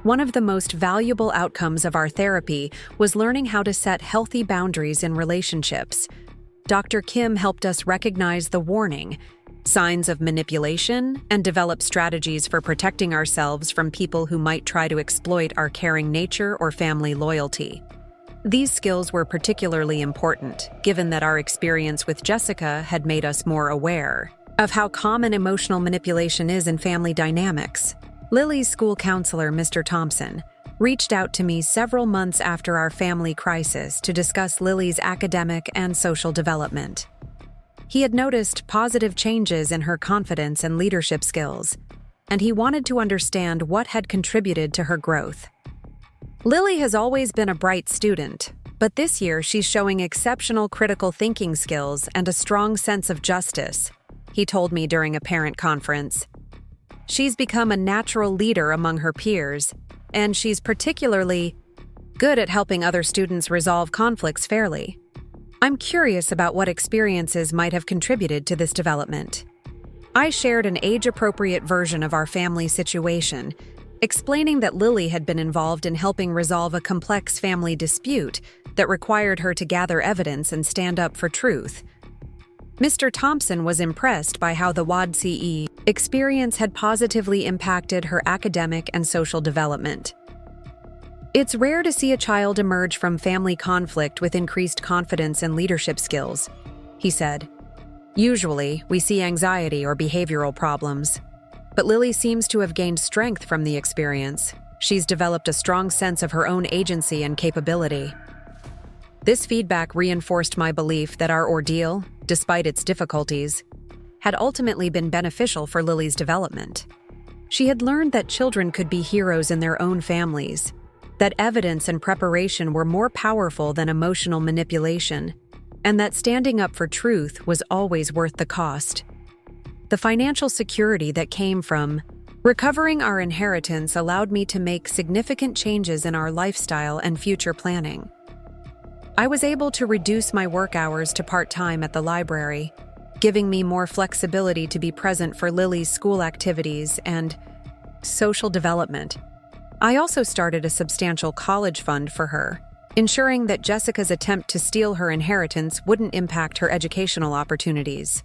One of the most valuable outcomes of our therapy was learning how to set healthy boundaries in relationships. Dr. Kim helped us recognize the warning signs of manipulation and develop strategies for protecting ourselves from people who might try to exploit our caring nature or family loyalty. These skills were particularly important, given that our experience with Jessica had made us more aware of how common emotional manipulation is in family dynamics. Lily's school counselor, Mr. Thompson, reached out to me several months after our family crisis to discuss Lily's academic and social development. He had noticed positive changes in her confidence and leadership skills, and he wanted to understand what had contributed to her growth. Lily has always been a bright student, but this year she's showing exceptional critical thinking skills and a strong sense of justice, he told me during a parent conference. She's become a natural leader among her peers, and she's particularly good at helping other students resolve conflicts fairly. I'm curious about what experiences might have contributed to this development. I shared an age-appropriate version of our family situation, explaining that Lily had been involved in helping resolve a complex family dispute that required her to gather evidence and stand up for truth. Mr. Thompson was impressed by how the WADCE experience had positively impacted her academic and social development. It's rare to see a child emerge from family conflict with increased confidence and leadership skills, he said. Usually, we see anxiety or behavioral problems. But Lily seems to have gained strength from the experience. She's developed a strong sense of her own agency and capability. This feedback reinforced my belief that our ordeal, despite its difficulties, had ultimately been beneficial for Lily's development. She had learned that children could be heroes in their own families, that evidence and preparation were more powerful than emotional manipulation, and that standing up for truth was always worth the cost. The financial security that came from recovering our inheritance allowed me to make significant changes in our lifestyle and future planning. I was able to reduce my work hours to part-time at the library, giving me more flexibility to be present for Lily's school activities and social development. I also started a substantial college fund for her, ensuring that Jessica's attempt to steal her inheritance wouldn't impact her educational opportunities.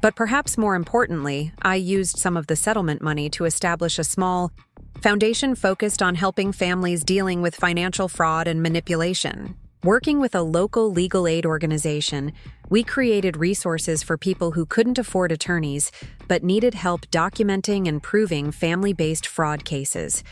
But perhaps more importantly, I used some of the settlement money to establish a small foundation focused on helping families dealing with financial fraud and manipulation. Working with a local legal aid organization, we created resources for people who couldn't afford attorneys but needed help documenting and proving family-based fraud cases.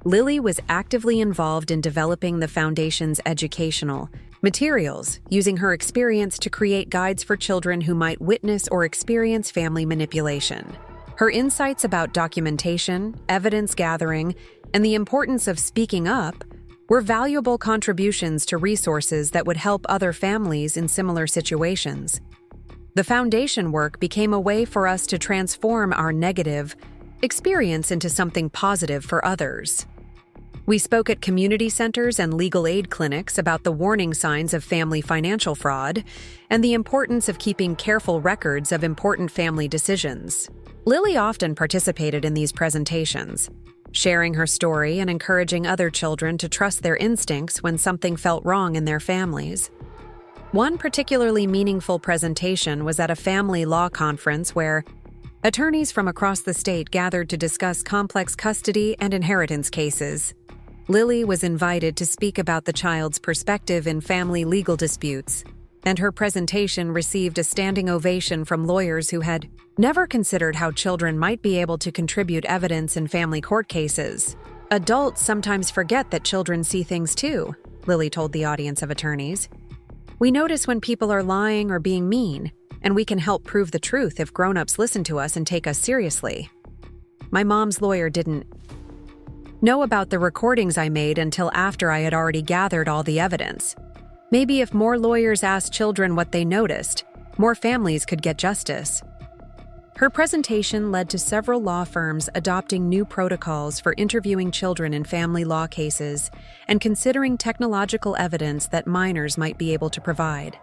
Lily was actively involved in developing the foundation's educational materials, using her experience to create guides for children who might witness or experience family manipulation. Her insights about documentation, evidence gathering, and the importance of speaking up were valuable contributions to resources that would help other families in similar situations. The foundation work became a way for us to transform our negative experience into something positive for others. We spoke at community centers and legal aid clinics about the warning signs of family financial fraud and the importance of keeping careful records of important family decisions. Lily often participated in these presentations, sharing her story and encouraging other children to trust their instincts when something felt wrong in their families. One particularly meaningful presentation was at a family law conference where attorneys from across the state gathered to discuss complex custody and inheritance cases. Lily was invited to speak about the child's perspective in family legal disputes, and her presentation received a standing ovation from lawyers who had never considered how children might be able to contribute evidence in family court cases. Adults sometimes forget that children see things too, Lily told the audience of attorneys. We notice when people are lying or being mean, and we can help prove the truth if grown-ups listen to us and take us seriously. My mom's lawyer didn't know about the recordings I made until after I had already gathered all the evidence. Maybe if more lawyers asked children what they noticed, more families could get justice. Her presentation led to several law firms adopting new protocols for interviewing children in family law cases and considering technological evidence that minors might be able to provide.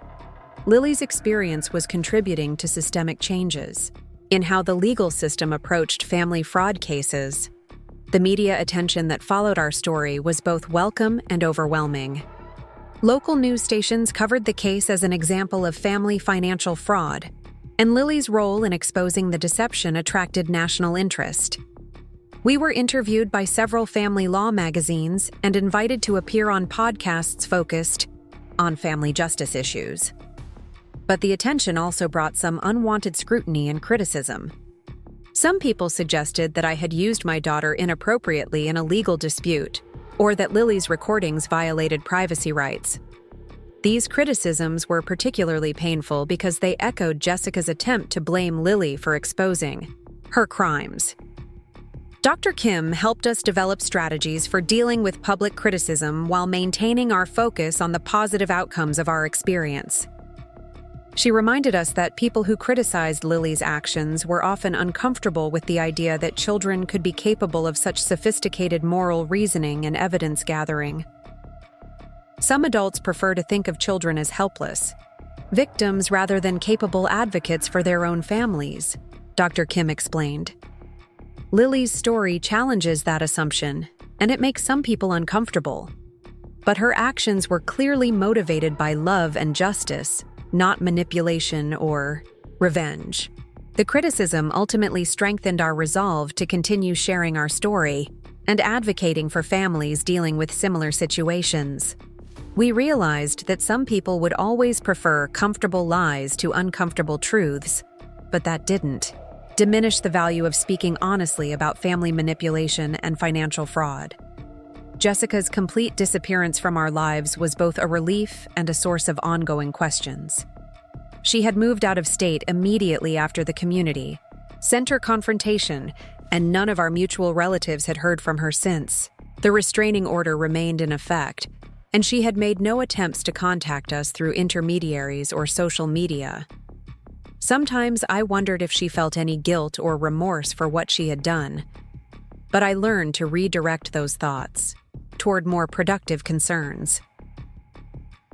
Lily's experience was contributing to systemic changes in how the legal system approached family fraud cases. The media attention that followed our story was both welcome and overwhelming. Local news stations covered the case as an example of family financial fraud, and Lily's role in exposing the deception attracted national interest. We were interviewed by several family law magazines and invited to appear on podcasts focused on family justice issues. But the attention also brought some unwanted scrutiny and criticism. Some people suggested that I had used my daughter inappropriately in a legal dispute, or that Lily's recordings violated privacy rights. These criticisms were particularly painful because they echoed Jessica's attempt to blame Lily for exposing her crimes. Dr. Kim helped us develop strategies for dealing with public criticism while maintaining our focus on the positive outcomes of our experience. She reminded us that people who criticized Lily's actions were often uncomfortable with the idea that children could be capable of such sophisticated moral reasoning and evidence gathering. Some adults prefer to think of children as helpless, victims rather than capable advocates for their own families, Dr. Kim explained. Lily's story challenges that assumption, and it makes some people uncomfortable. But her actions were clearly motivated by love and justice, not manipulation or revenge. The criticism ultimately strengthened our resolve to continue sharing our story and advocating for families dealing with similar situations. We realized that some people would always prefer comfortable lies to uncomfortable truths, but that didn't diminish the value of speaking honestly about family manipulation and financial fraud. Jessica's complete disappearance from our lives was both a relief and a source of ongoing questions. She had moved out of state immediately after the community center confrontation, and none of our mutual relatives had heard from her since. The restraining order remained in effect, and she had made no attempts to contact us through intermediaries or social media. Sometimes I wondered if she felt any guilt or remorse for what she had done, but I learned to redirect those thoughts toward more productive concerns.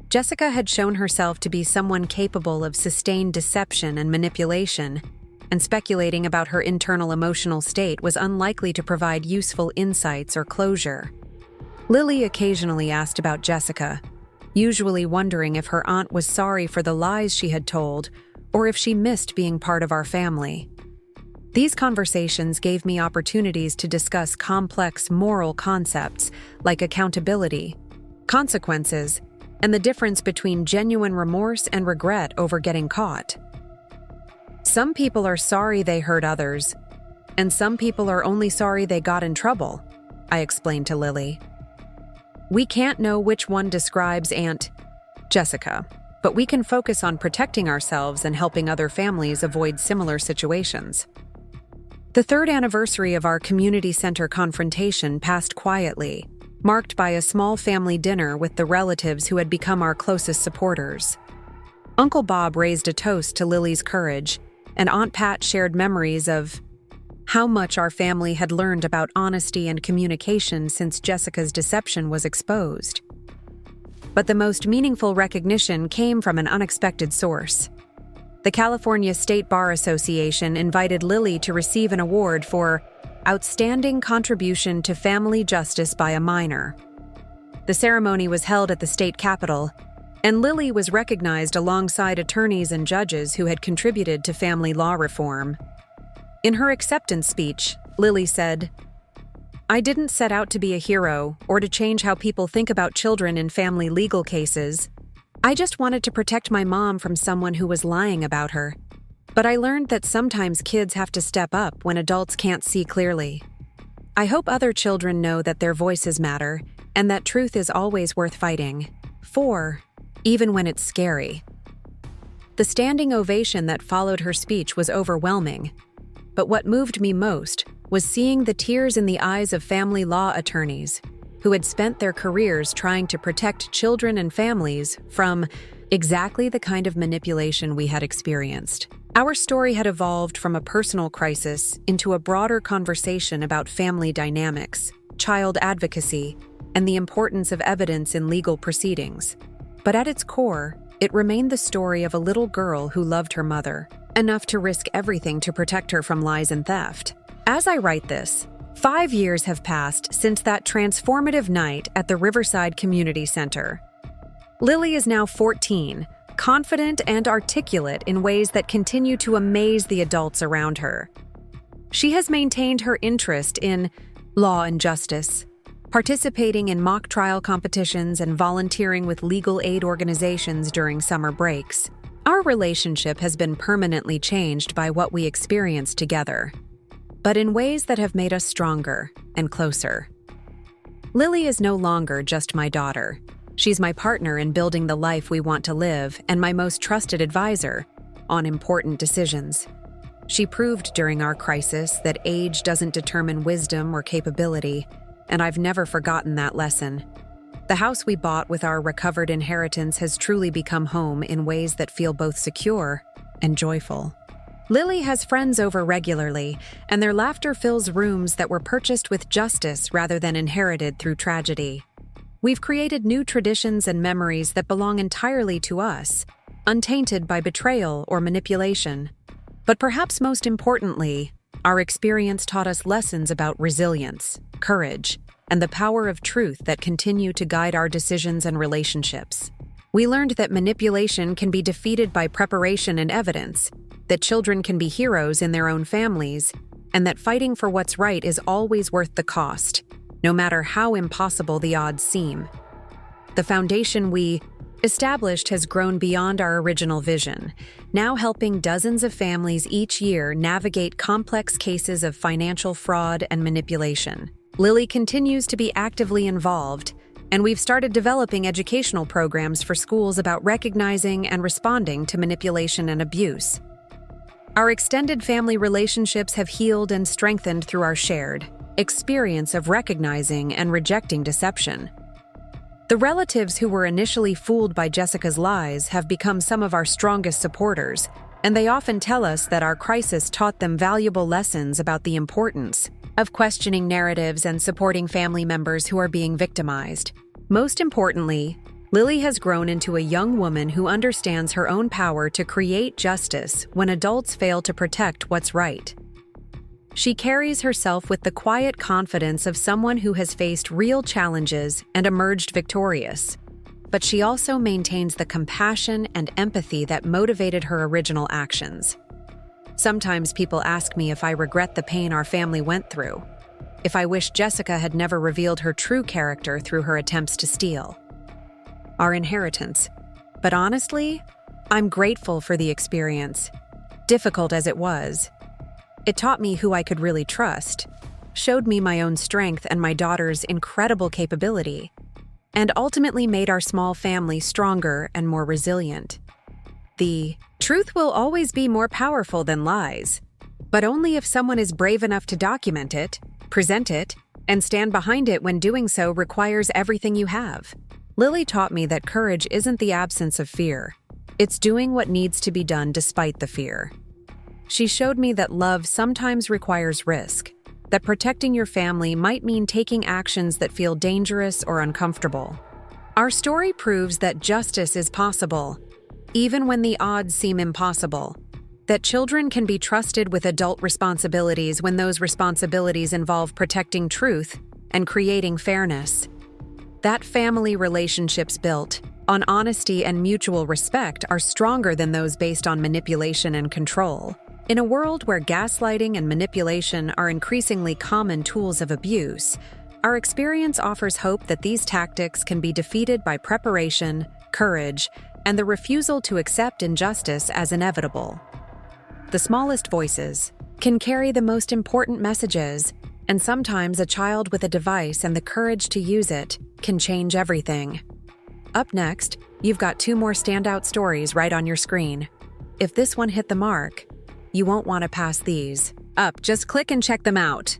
Jessica had shown herself to be someone capable of sustained deception and manipulation, and speculating about her internal emotional state was unlikely to provide useful insights or closure. Lily occasionally asked about Jessica, usually wondering if her aunt was sorry for the lies she had told or if she missed being part of our family. These conversations gave me opportunities to discuss complex moral concepts like accountability, consequences, and the difference between genuine remorse and regret over getting caught. Some people are sorry they hurt others, and some people are only sorry they got in trouble, I explained to Lily. We can't know which one describes Aunt Jessica, but we can focus on protecting ourselves and helping other families avoid similar situations. The third anniversary of our community center confrontation passed quietly, marked by a small family dinner with the relatives who had become our closest supporters. Uncle Bob raised a toast to Lily's courage, and Aunt Pat shared memories of how much our family had learned about honesty and communication since Jessica's deception was exposed. But the most meaningful recognition came from an unexpected source. The California State Bar Association invited Lily to receive an award for outstanding contribution to family justice by a minor. The ceremony was held at the state capitol, and Lily was recognized alongside attorneys and judges who had contributed to family law reform. In her acceptance speech, Lily said, "I didn't set out to be a hero or to change how people think about children in family legal cases. I just wanted to protect my mom from someone who was lying about her. But I learned that sometimes kids have to step up when adults can't see clearly. I hope other children know that their voices matter and that truth is always worth fighting for, even when it's scary." The standing ovation that followed her speech was overwhelming, but what moved me most was seeing the tears in the eyes of family law attorneys who had spent their careers trying to protect children and families from exactly the kind of manipulation we had experienced. Our story had evolved from a personal crisis into a broader conversation about family dynamics, child advocacy, and the importance of evidence in legal proceedings. But at its core, it remained the story of a little girl who loved her mother, enough to risk everything to protect her from lies and theft. As I write this, 5 years have passed since that transformative night at the Riverside Community Center. Lily is now 14, confident and articulate in ways that continue to amaze the adults around her. She has maintained her interest in law and justice, participating in mock trial competitions and volunteering with legal aid organizations during summer breaks. Our relationship has been permanently changed by what we experienced together, but in ways that have made us stronger and closer. Lily is no longer just my daughter. She's my partner in building the life we want to live and my most trusted advisor on important decisions. She proved during our crisis that age doesn't determine wisdom or capability, and I've never forgotten that lesson. The house we bought with our recovered inheritance has truly become home in ways that feel both secure and joyful. Lily has friends over regularly, and their laughter fills rooms that were purchased with justice rather than inherited through tragedy. We've created new traditions and memories that belong entirely to us, untainted by betrayal or manipulation. But perhaps most importantly, our experience taught us lessons about resilience, courage, and the power of truth that continue to guide our decisions and relationships. We learned that manipulation can be defeated by preparation and evidence, that children can be heroes in their own families, and that fighting for what's right is always worth the cost, no matter how impossible the odds seem. The foundation we established has grown beyond our original vision, now helping dozens of families each year navigate complex cases of financial fraud and manipulation. Lily continues to be actively involved, and we've started developing educational programs for schools about recognizing and responding to manipulation and abuse. Our extended family relationships have healed and strengthened through our shared experience of recognizing and rejecting deception. The relatives who were initially fooled by Jessica's lies have become some of our strongest supporters, and they often tell us that our crisis taught them valuable lessons about the importance of questioning narratives and supporting family members who are being victimized. Most importantly, Lily has grown into a young woman who understands her own power to create justice when adults fail to protect what's right. She carries herself with the quiet confidence of someone who has faced real challenges and emerged victorious. But she also maintains the compassion and empathy that motivated her original actions. Sometimes people ask me if I regret the pain our family went through, if I wish Jessica had never revealed her true character through her attempts to steal our inheritance. But honestly, I'm grateful for the experience, difficult as it was. It taught me who I could really trust, showed me my own strength and my daughter's incredible capability, and ultimately made our small family stronger and more resilient. The truth will always be more powerful than lies, but only if someone is brave enough to document it, present it, and stand behind it when doing so requires everything you have. Lily taught me that courage isn't the absence of fear. It's doing what needs to be done despite the fear. She showed me that love sometimes requires risk, that protecting your family might mean taking actions that feel dangerous or uncomfortable. Our story proves that justice is possible, even when the odds seem impossible, that children can be trusted with adult responsibilities when those responsibilities involve protecting truth and creating fairness. That family relationships built on honesty and mutual respect are stronger than those based on manipulation and control. In a world where gaslighting and manipulation are increasingly common tools of abuse, our experience offers hope that these tactics can be defeated by preparation, courage, and the refusal to accept injustice as inevitable. The smallest voices can carry the most important messages, and sometimes a child with a device and the courage to use it can change everything. Up next, you've got 2 more standout stories right on your screen. If this one hit the mark, you won't want to pass these up. Just click and check them out.